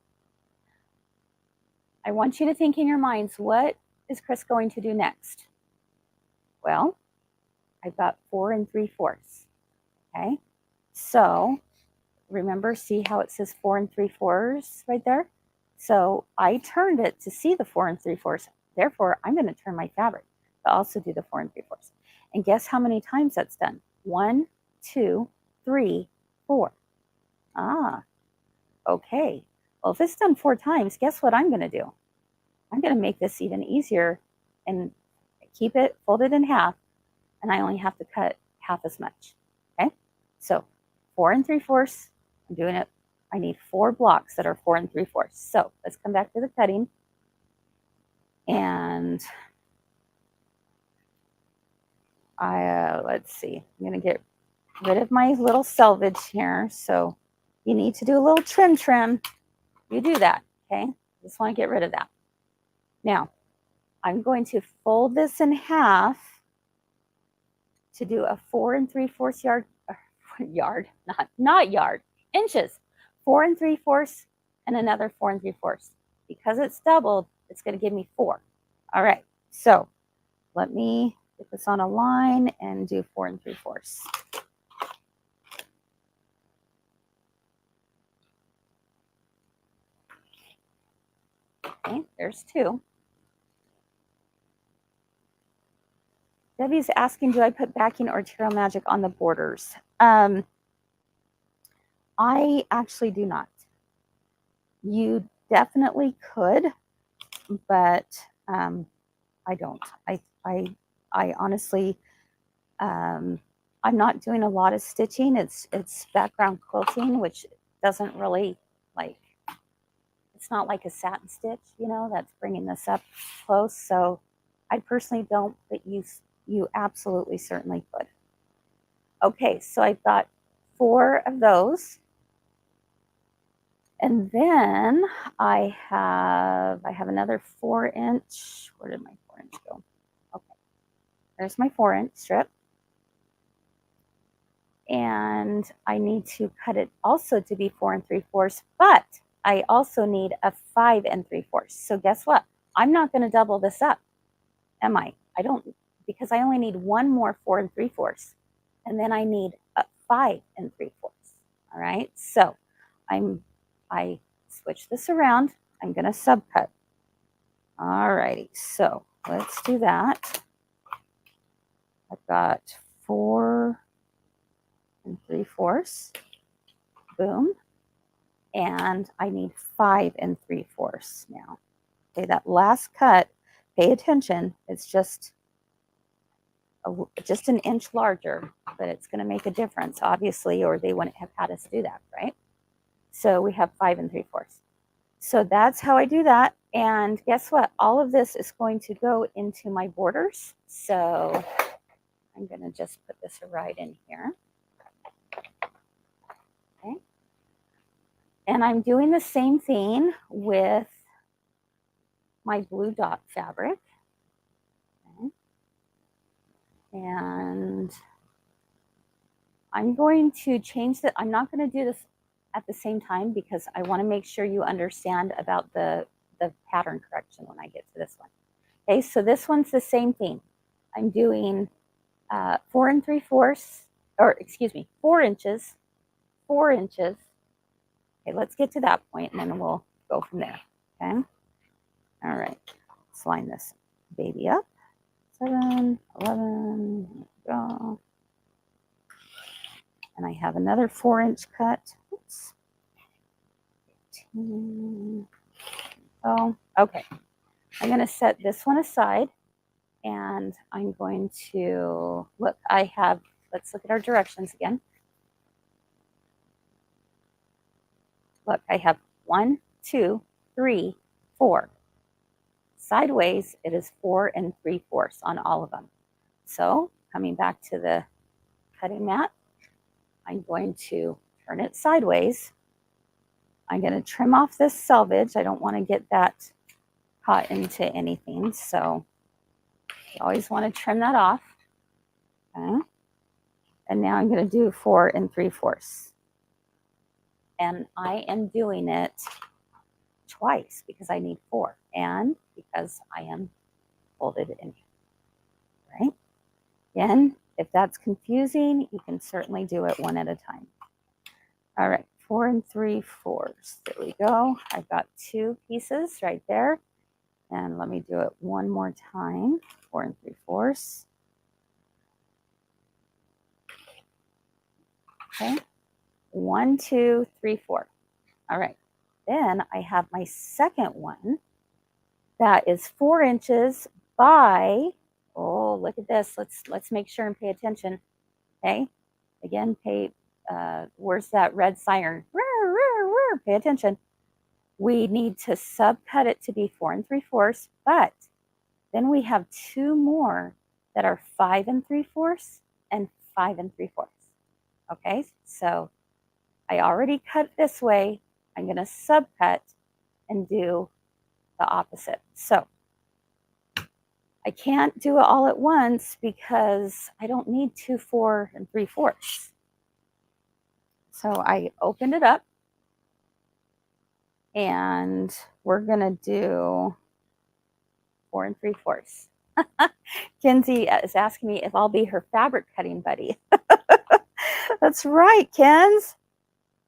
S1: I want you to think in your minds, what is Kris going to do next? Well, I've got 4 3/4. Okay, so remember, see how it says 4 3/4 right there? So I turned it to see the 4 3/4. Therefore, I'm going to turn my fabric to also do the 4 3/4. And guess how many times that's done? 1, 2, 3, 4. Ah, okay. Well, if it's done 4 times, guess what I'm going to do? I'm going to make this even easier and keep it folded in half, and I only have to cut half as much. Okay, so 4 3/4. I'm doing it. I need 4 blocks that are 4 3/4. So let's come back to the cutting, and let's see. I'm going to get rid of my little selvage here. So you need to do a little trim. You do that. Okay, just want to get rid of that. Now I'm going to fold this in half to do a 4 3/4 inches, 4 3/4 and another 4 3/4. Because it's doubled, it's going to give me 4. All right, so let me get this on a line and do 4 3/4. Okay, there's 2. Debbie's asking, do I put backing or Tarot Magic on the borders? I actually do not. You definitely could, but I don't. I honestly, I'm not doing a lot of stitching. It's background quilting, which doesn't really it's not like a satin stitch, that's bringing this up close. So I personally don't, but you absolutely certainly could. Okay, so I've got 4 of those. And then I have another 4-inch. Where did my 4-inch go? Okay, there's my 4-inch strip. And I need to cut it also to be 4 3/4, but I also need a 5 3/4. So guess what? I'm not going to double this up, am I? I don't, because I only need one more 4 3/4, and then I need a 5 3/4. All right, so I switch this around. I'm going to subcut. All righty, so let's do that. I've got 4 3/4. Boom. And I need 5 3/4 now. Okay, that last cut, pay attention. It's just an inch larger, but it's going to make a difference, obviously, or they wouldn't have had us do that, right? So we have 5 3/4. So that's how I do that. And guess what? All of this is going to go into my borders. So I'm going to just put this right in here. Okay. And I'm doing the same thing with my blue dot fabric. Okay. And I'm going to change that. I'm not going to do this at the same time because I want to make sure you understand about the pattern correction when I get to this one. Okay, so this one's the same thing. I'm doing 4 3/4, or excuse me, 4 inches, 4 inches. Okay, let's get to that point and then we'll go from there. Okay. All right, let's line this baby up. 7, 11, go. And I have another 4-inch cut. Oops. 15. Oh, okay. I'm going to set this one aside, and I'm going to look. Let's look at our directions again. Look, I have 1, 2, 3, 4. Sideways, it is 4 3/4 on all of them. So coming back to the cutting mat, I'm going to turn it sideways. I'm going to trim off this selvage. I don't want to get that caught into anything, so you always want to trim that off. Okay. And now I'm going to do 4 3/4. And I am doing it twice because I need 4 and because I am folded in. Right? Again, if that's confusing, you can certainly do it one at a time. All right, 4 3/4. There we go. I've got 2 pieces right there. And let me do it one more time. 4 3/4. Okay. 1, 2, 3, 4. All right. Then I have my second one that is 4 inches by, oh, look at this. Let's make sure and pay attention. Okay. Again, where's that red siren? Pay attention. We need to subcut it to be 4 3/4, but then we have 2 more that are 5 3/4 and 5 3/4. Okay, so I already cut this way. I'm going to subcut and do the opposite. So I can't do it all at once because I don't need 2 4 3/4. So I opened it up, and we're going to do 4 3/4. Kenzie is asking me if I'll be her fabric cutting buddy. That's right, Kenz.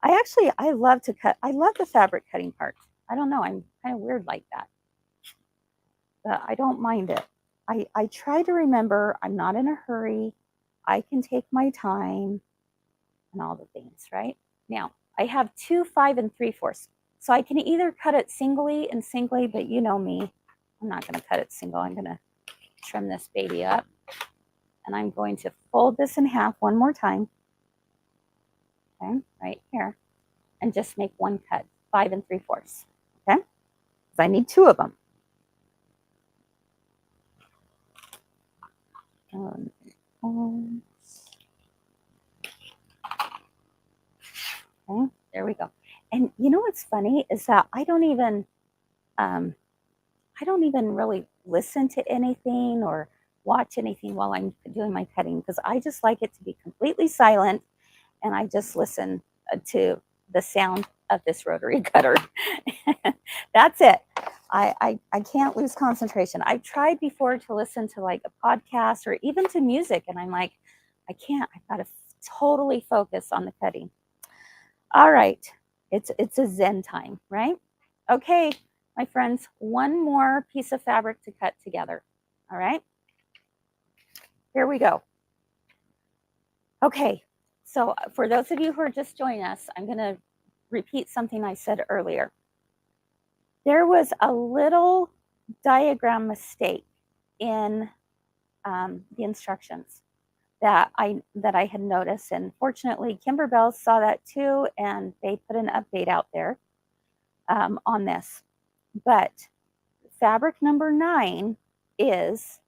S1: I love to cut. I love the fabric cutting part. I don't know. I'm kind of weird like that. But I don't mind it. I try to remember I'm not in a hurry. I can take my time and all the things, right? Now, I have 2 5 3/4. So I can either cut it singly, but you know me. I'm not going to cut it single. I'm going to trim this baby up. And I'm going to fold this in half one more time. Okay, right here. And just make one cut, 5 3/4. Okay? Because I need 2 of them. Okay, there we go. And you know what's funny is that I don't even really listen to anything or watch anything while I'm doing my cutting, because I just like it to be completely silent, and I just listen to the sound of this rotary cutter. That's it. I can't lose concentration. I've tried before to listen to like a podcast or even to music, and I'm like, I can't. I've got to totally focus on the cutting. All right. It's a Zen time, right? Okay, my friends, one more piece of fabric to cut together. All right. Here we go. Okay, so for those of you who are just joining us, I'm going to repeat something I said earlier. There was a little diagram mistake in the instructions that I had noticed, and fortunately Kimberbell saw that too, and they put an update out there on this. But fabric number 9 is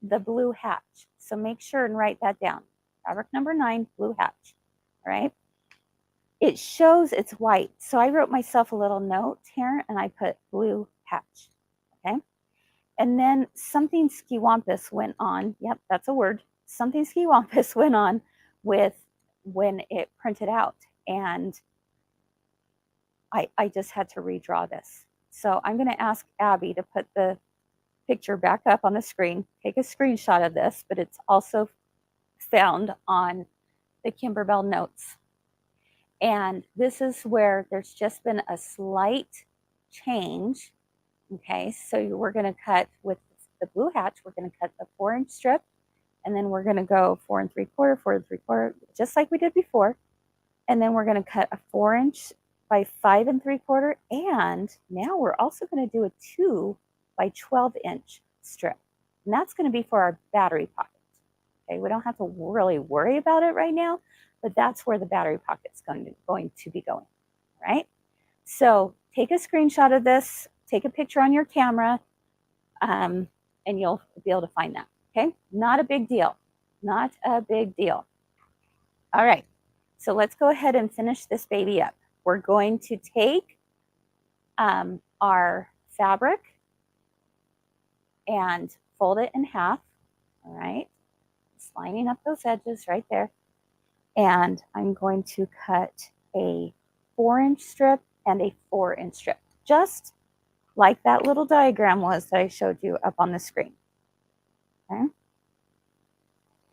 S1: the blue hatch, so make sure and write that down. Fabric number 9, blue hatch. All right. It shows it's white, so I wrote myself a little note here, and I put blue hatch. Okay. And then something skiwampus went on. Yep, that's a word. Something skiwampus went on with when it printed out, and I just had to redraw this. So I'm going to ask Abby to put the picture back up on the screen, take a screenshot of this, but it's also found on the Kimberbell notes. And this is where there's just been a slight change. Okay, so we're going to cut with the blue hatch, we're going to cut the 4-inch strip, and then we're going to go 4 3/4, 4 3/4, just like we did before. And then we're going to cut a 4-inch by 5 3/4. And now we're also going to do a 2 by 12 inch strip. And that's going to be for our battery pocket. Okay, we don't have to really worry about it right now, but that's where the battery pocket's going to be going, right? So take a screenshot of this, take a picture on your camera, and you'll be able to find that, okay? Not a big deal, not a big deal. All right, so let's go ahead and finish this baby up. We're going to take our fabric and fold it in half, all right? Just lining up those edges right there. And I'm going to cut a 4-inch strip and a 4-inch strip, just like that little diagram was that I showed you up on the screen. Okay.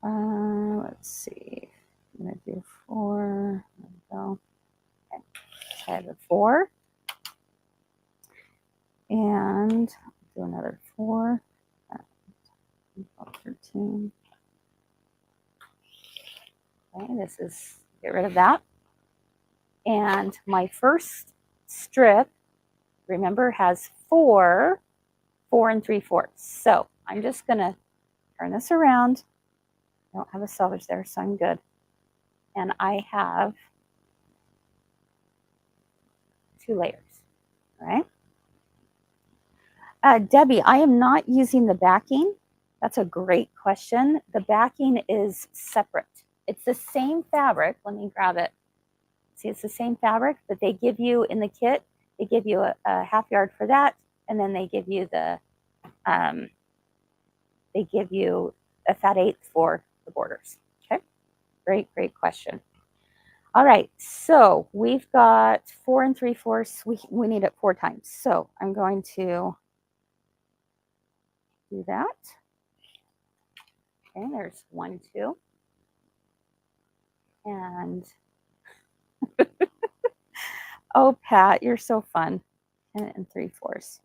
S1: Let's see. I'm going to do 4. There we go. Okay. So I have a 4. And do another 4. 13. Okay, this is, get rid of that. And my first strip, remember, has 4 3/4. So I'm just going to turn this around. I don't have a selvage there, so I'm good. And I have 2 layers, all right? Debbie, I am not using the backing. That's a great question. The backing is separate. It's the same fabric. Let me grab it. See, it's the same fabric that they give you in the kit. They give you a half yard for that, and then they give you the a fat eighth for the borders. Okay, great question. All right, so we've got 4 3/4. We need it 4 times. So I'm going to do that. Okay, there's 1, 2. And oh, Pat, you're so fun. 10 3/4.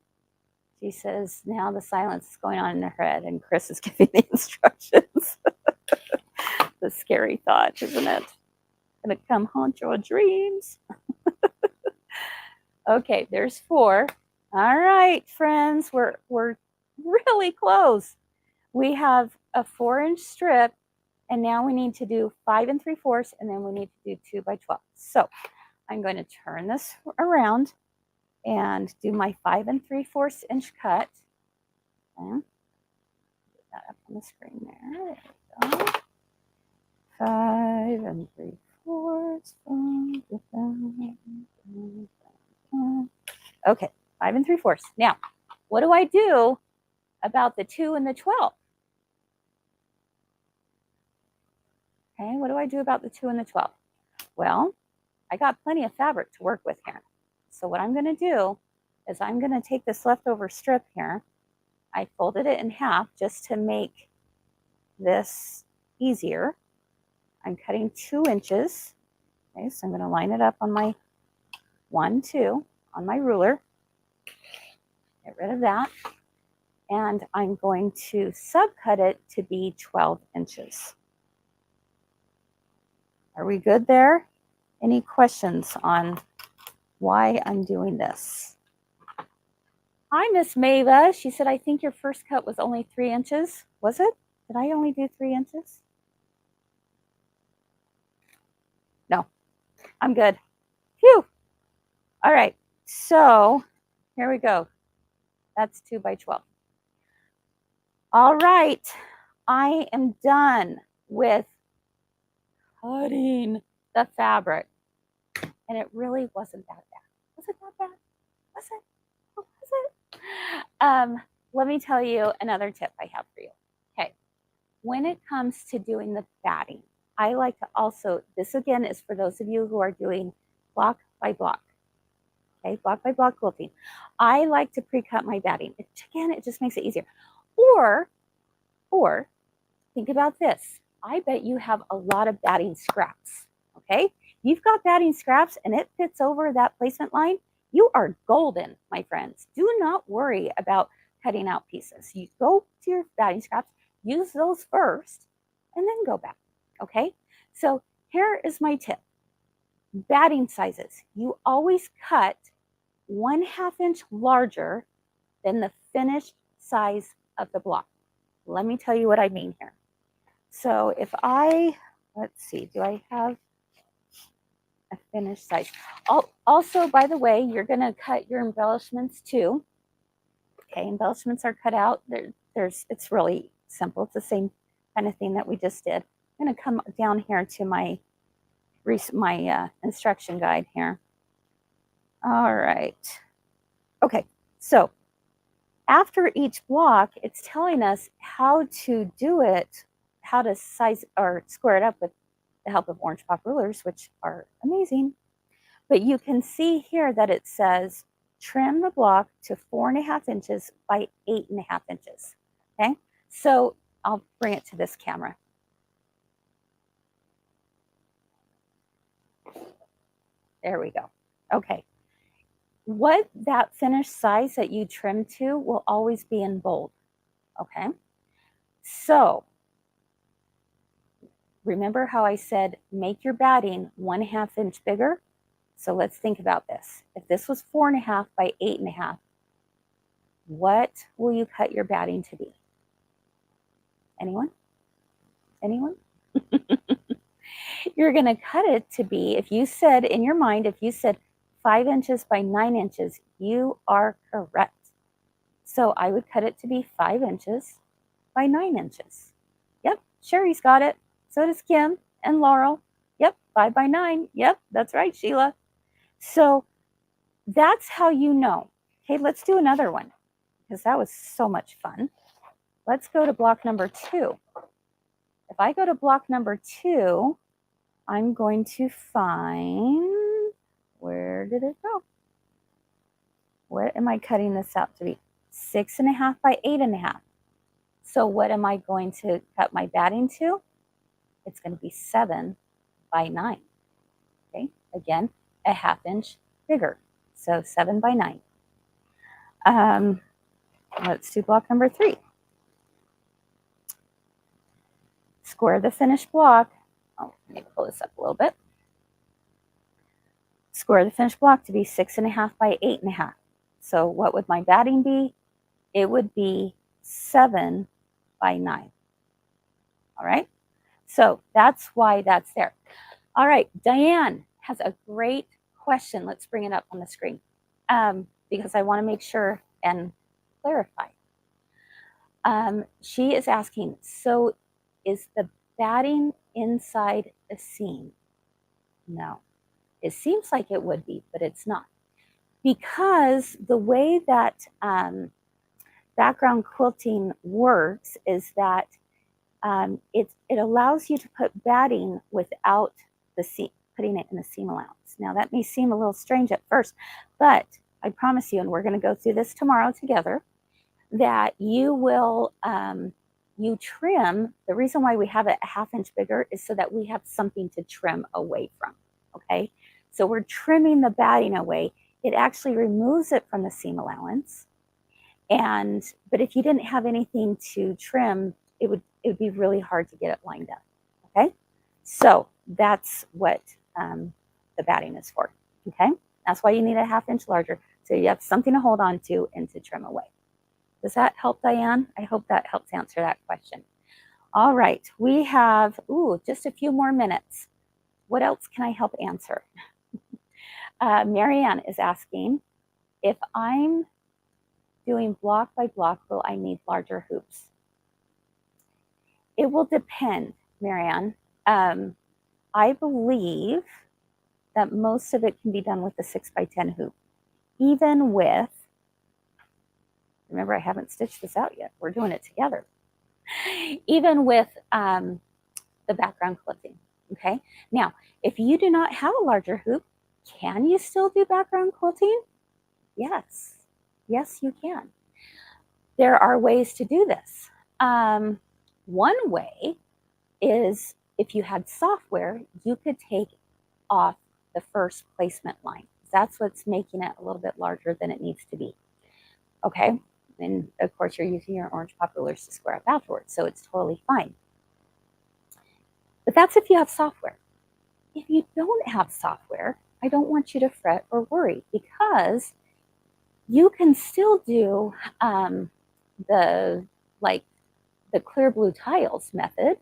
S1: She says, now the silence is going on in her head, and Kris is giving the instructions. The scary thought, isn't it? Gonna come haunt your dreams. Okay, there's 4. All right, friends, we're really close. We have a 4-inch strip, and now we need to do 5 3/4, and then we need to do 2 by 12. So I'm going to turn this around and do my 5 3/4 inch cut. Okay. Put that up on the screen there. There we go. 5 3/4. Okay, 5 3/4. Now, what do I do about the 2 and the 12? Okay, what do I do about the 2 and the 12? Well, I got plenty of fabric to work with here. So what I'm going to do is I'm going to take this leftover strip here. I folded it in half just to make this easier. I'm cutting 2 inches. Okay, so I'm going to line it up on my 1, 2 on my ruler. Get rid of that. And I'm going to subcut it to be 12 inches. Are we good there? Any questions on why I'm doing this? Hi, Miss Mava. She said, I think your first cut was only 3 inches. Was it? Did I only do 3 inches? No, I'm good. Phew. All right, so here we go. That's 2 by 12. All right, I am done with cutting the fabric. And it really wasn't that bad. Was it that bad? Was it? Oh, was it? Let me tell you another tip I have for you. Okay, when it comes to doing the batting, I like to also, this again is for those of you who are doing block by block. Okay, block by block quilting. I like to pre-cut my batting. Again, it just makes it easier. Or think about this. I bet you have a lot of batting scraps. Okay, you've got batting scraps and it fits over that placement line. You are golden, my friends. Do not worry about cutting out pieces. You go to your batting scraps, use those first, and then go back. Okay, so here is my tip. Batting sizes. You always cut 1/2 inch larger than the finished size of the block. Let me tell you what I mean here. So if let's see, do I have a finished size? Also, by the way, you're going to cut your embellishments too. Okay, embellishments are cut out. It's really simple. It's the same kind of thing that we just did. I'm going to come down here to my instruction guide here. All right. Okay, so after each block, it's telling us how to do it, how to size or square it up with the help of orange pop rulers, which are amazing. But you can see here that it says trim the block to 4.5 inches by 8.5 inches. Okay, so I'll bring it to this camera. There we go. Okay. What that finished size that you trim to will always be in bold. Okay. So remember how I said make your batting 1/2 inch bigger? So let's think about this. If this was 4.5 by 8.5, what will you cut your batting to be? Anyone? Anyone? You're going to cut it to be, if you said in your mind, if you said 5 inches by 9 inches, you are correct. So I would cut it to be 5 inches by 9 inches. Yep, Sherry's got it. So does Kim and Laurel. Yep, 5 by 9. Yep, that's right, Sheila. So that's how you know. Okay, let's do another one because that was so much fun. Let's go to block number 2. If I go to block number 2, I'm going to find, where did it go? What am I cutting this out to be? 6.5 by 8.5. So what am I going to cut my batting to? It's going to be 7 by 9. Okay, again, a 1/2 inch bigger. So 7 by 9. Let's do block number 3. Square the finished block. Oh, let me pull this up a little bit. Square the finished block to be 6.5 by 8.5. So what would my batting be? It would be 7 by 9. All right. So that's why that's there. All right. Diane has a great question. Let's bring it up on the screen because I want to make sure and clarify. She is asking, so is the batting inside a seam? No. It seems like it would be, but it's not. Because the way that background quilting works is that it allows you to put batting without the seam, putting it in the seam allowance. Now that may seem a little strange at first, but I promise you, and we're going to go through this tomorrow together, that you will, you trim. The reason why we have it a 1/2 inch bigger is so that we have something to trim away from, okay? So we're trimming the batting away. It actually removes it from the seam allowance. But if you didn't have anything to trim, it would be really hard to get it lined up, okay? So that's what the batting is for, okay? That's why you need a 1/2 inch larger, so you have something to hold on to and to trim away. Does that help, Diane? I hope that helps answer that question. All right, we have, just a few more minutes. What else can I help answer? Marianne is asking, if I'm doing block by block, will I need larger hoops? It will depend, Marianne. I believe that most of it can be done with the 6 by 10 hoop, even with, remember I haven't stitched this out yet, we're doing it together, even with the background quilting, okay? Now, if you do not have a larger hoop, can you still do background quilting? Yes, yes you can. There are ways to do this. One way is if you had software, you could take off the first placement line. That's what's making it a little bit larger than it needs to be. Okay, and of course you're using your orange pop rulers to square up afterwards, so it's totally fine. But that's if you have software. If you don't have software, I don't want you to fret or worry, because You can still do the clear blue tiles method.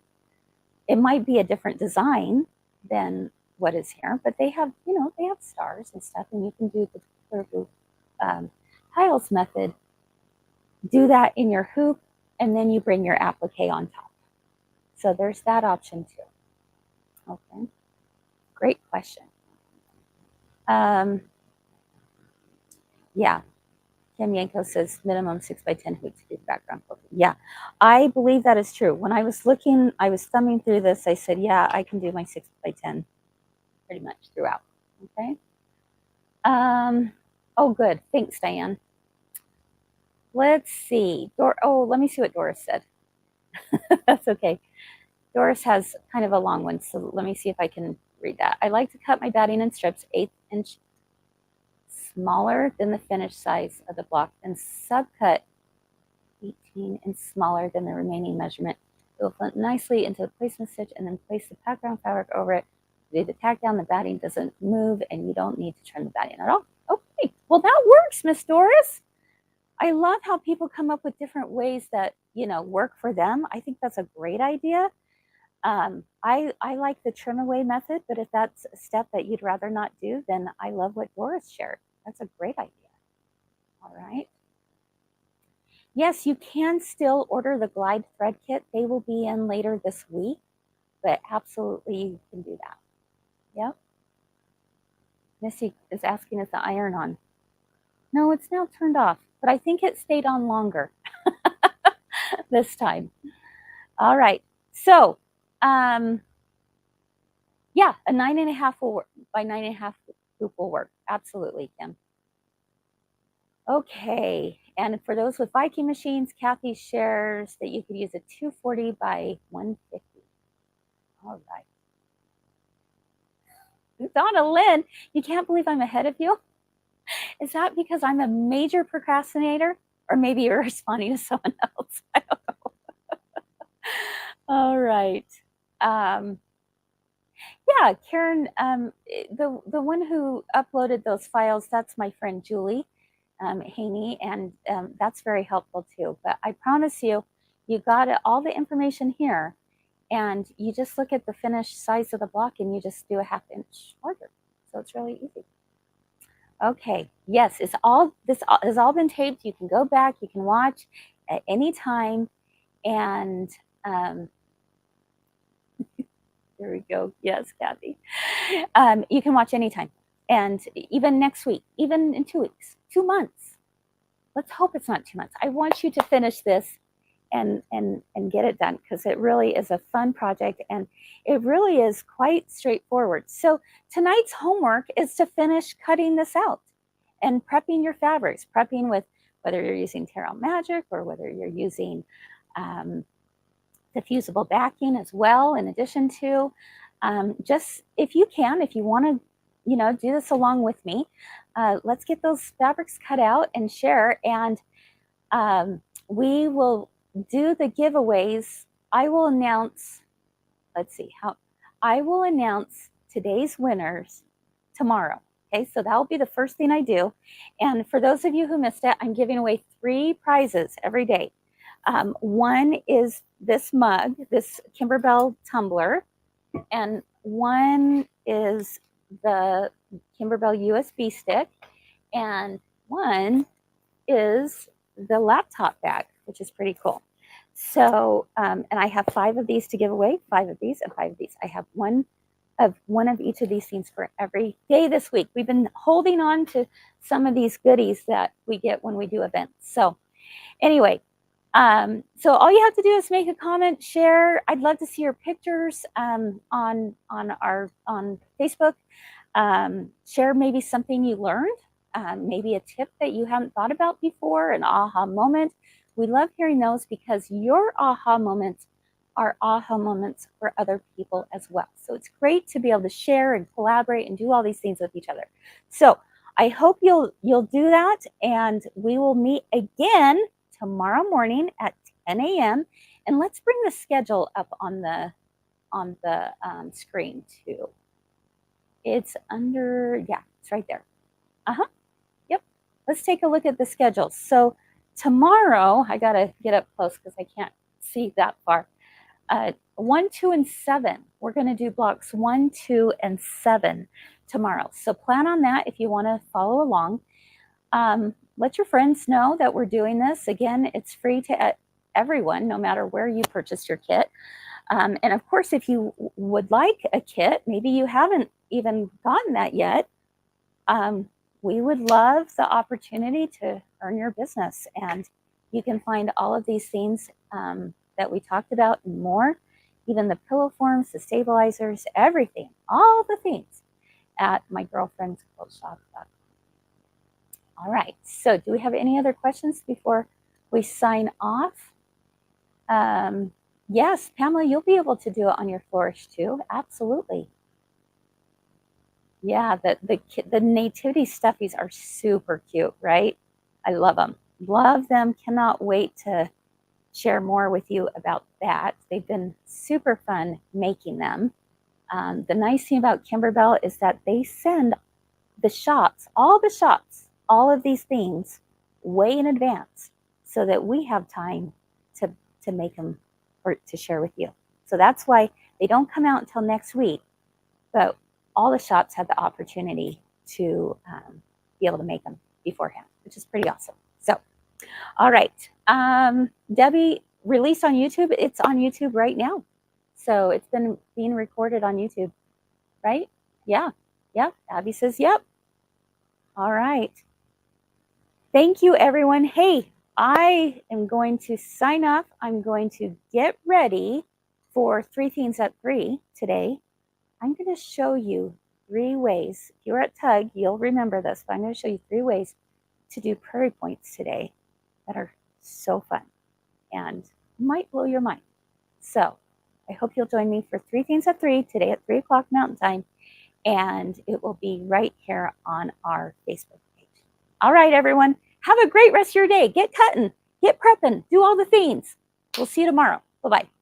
S1: It might be a different design than what is here, but they have, they have stars and stuff, and you can do the clear blue tiles method. Do that in your hoop, and then you bring your applique on top. So there's that option too. Okay, great question. Yeah, Kim Yanko says minimum 6x10 hoop to do the background quilting. Yeah, I believe that is true. When I was looking, I was thumbing through this, I said, yeah, I can do my 6x10 pretty much throughout. Okay. Oh, good. Thanks, Diane. Let's see. Let me see what Doris said. That's okay. Doris has kind of a long one, so let me see if I can read that. I like to cut my batting in strips 1/8 inch smaller than the finished size of the block and subcut 18 and smaller than the remaining measurement. It will fit nicely into the placement stitch and then place the background fabric over it. Do the tack down, the batting doesn't move, and you don't need to trim the batting at all. Okay, well that works, Miss Doris. I love how people come up with different ways that, work for them. I think that's a great idea. I like the trim away method, but if that's a step that you'd rather not do, then I love what Doris shared. That's a great idea. All right. Yes, you can still order the Glide thread kit. They will be in later this week, but absolutely you can do that. Yep. Missy is asking, is the iron on? No, it's now turned off, but I think it stayed on longer this time. All right. So, yeah, a 9.5 will work. By 9.5 hoop will work. Absolutely, Kim. Okay, and for those with Viking machines, Kathy shares that you could use a 240 by 150. All right. Donna Lynn, you can't believe I'm ahead of you? Is that because I'm a major procrastinator? Or maybe you're responding to someone else? I don't know. All right. Yeah, Karen, the one who uploaded those files, that's my friend Julie Haney, and that's very helpful too. But I promise you, you got all the information here, and you just look at the finished size of the block and you just do a 1/2 inch larger. So it's really easy. Okay, yes, this has all been taped. You can go back, you can watch at any time, and there we go. Yes, Kathy. You can watch anytime, and even next week, even in 2 weeks, 2 months. Let's hope it's not 2 months. I want you to finish this and get it done, because it really is a fun project and it really is quite straightforward. So tonight's homework is to finish cutting this out and prepping your fabrics, prepping with whether you're using Terra Magic or whether you're using the fusible backing as well, in addition to just if you want to, do this along with me, let's get those fabrics cut out and share, and we will do the giveaways. I will announce, I will announce today's winners tomorrow. Okay, so that will be the first thing I do. And for those of you who missed it, I'm giving away 3 prizes every day. One is this mug, this Kimberbell tumbler, and one is the Kimberbell USB stick, and one is the laptop bag, which is pretty cool. So, and I have 5 of these to give away, 5 of these and 5 of these. I have one of each of these things for every day this week. We've been holding on to some of these goodies that we get when we do events. So anyway, so all you have to do is make a comment, share. I'd love to see your pictures on Facebook. Share maybe something you learned, maybe a tip that you haven't thought about before, an aha moment. We love hearing those, because your aha moments are aha moments for other people as well. So it's great to be able to share and collaborate and do all these things with each other. So I hope you'll do that, and we will meet again tomorrow morning at 10 a.m. And let's bring the schedule up on the screen too. It's under, yeah, it's right there. Yep. let's take a look at the schedule. So tomorrow, I got to get up close because I can't see that far. 1, 2, and 7. We're going to do blocks 1, 2, and 7 tomorrow. So plan on that if you want to follow along. Let your friends know that we're doing this. Again, it's free to everyone, no matter where you purchased your kit. And of course, if you would like a kit, maybe you haven't even gotten that yet, we would love the opportunity to earn your business. And you can find all of these things that we talked about and more, even the pillow forms, the stabilizers, everything, all the things at mygirlfriendsquiltshop.com. All right, so do we have any other questions before we sign off? Yes, Pamela, you'll be able to do it on your flourish too. Absolutely. Yeah, the Nativity stuffies are super cute, right? I love them. Love them. Cannot wait to share more with you about that. They've been super fun making them. The nice thing about Kimberbell is that they send the shops, all of these things way in advance so that we have time to make them or to share with you. So that's why they don't come out until next week, but all the shops have the opportunity to be able to make them beforehand, which is pretty awesome. So, all right. Debbie, released on YouTube. It's on YouTube right now. So it's been being recorded on YouTube, right? Yeah. Yep. Abby says, yep. All right. Thank you, everyone. Hey, I am going to sign off. I'm going to get ready for 3 Things at 3 today. I'm going to show you 3 ways. If you're at Tug, you'll remember this, but I'm going to show you 3 ways to do prairie points today that are so fun and might blow your mind. So I hope you'll join me for 3 Things at 3 today at 3 o'clock Mountain Time, and it will be right here on our Facebook page. All right, everyone. Have a great rest of your day. Get cutting, get prepping, do all the things. We'll see you tomorrow. Bye-bye.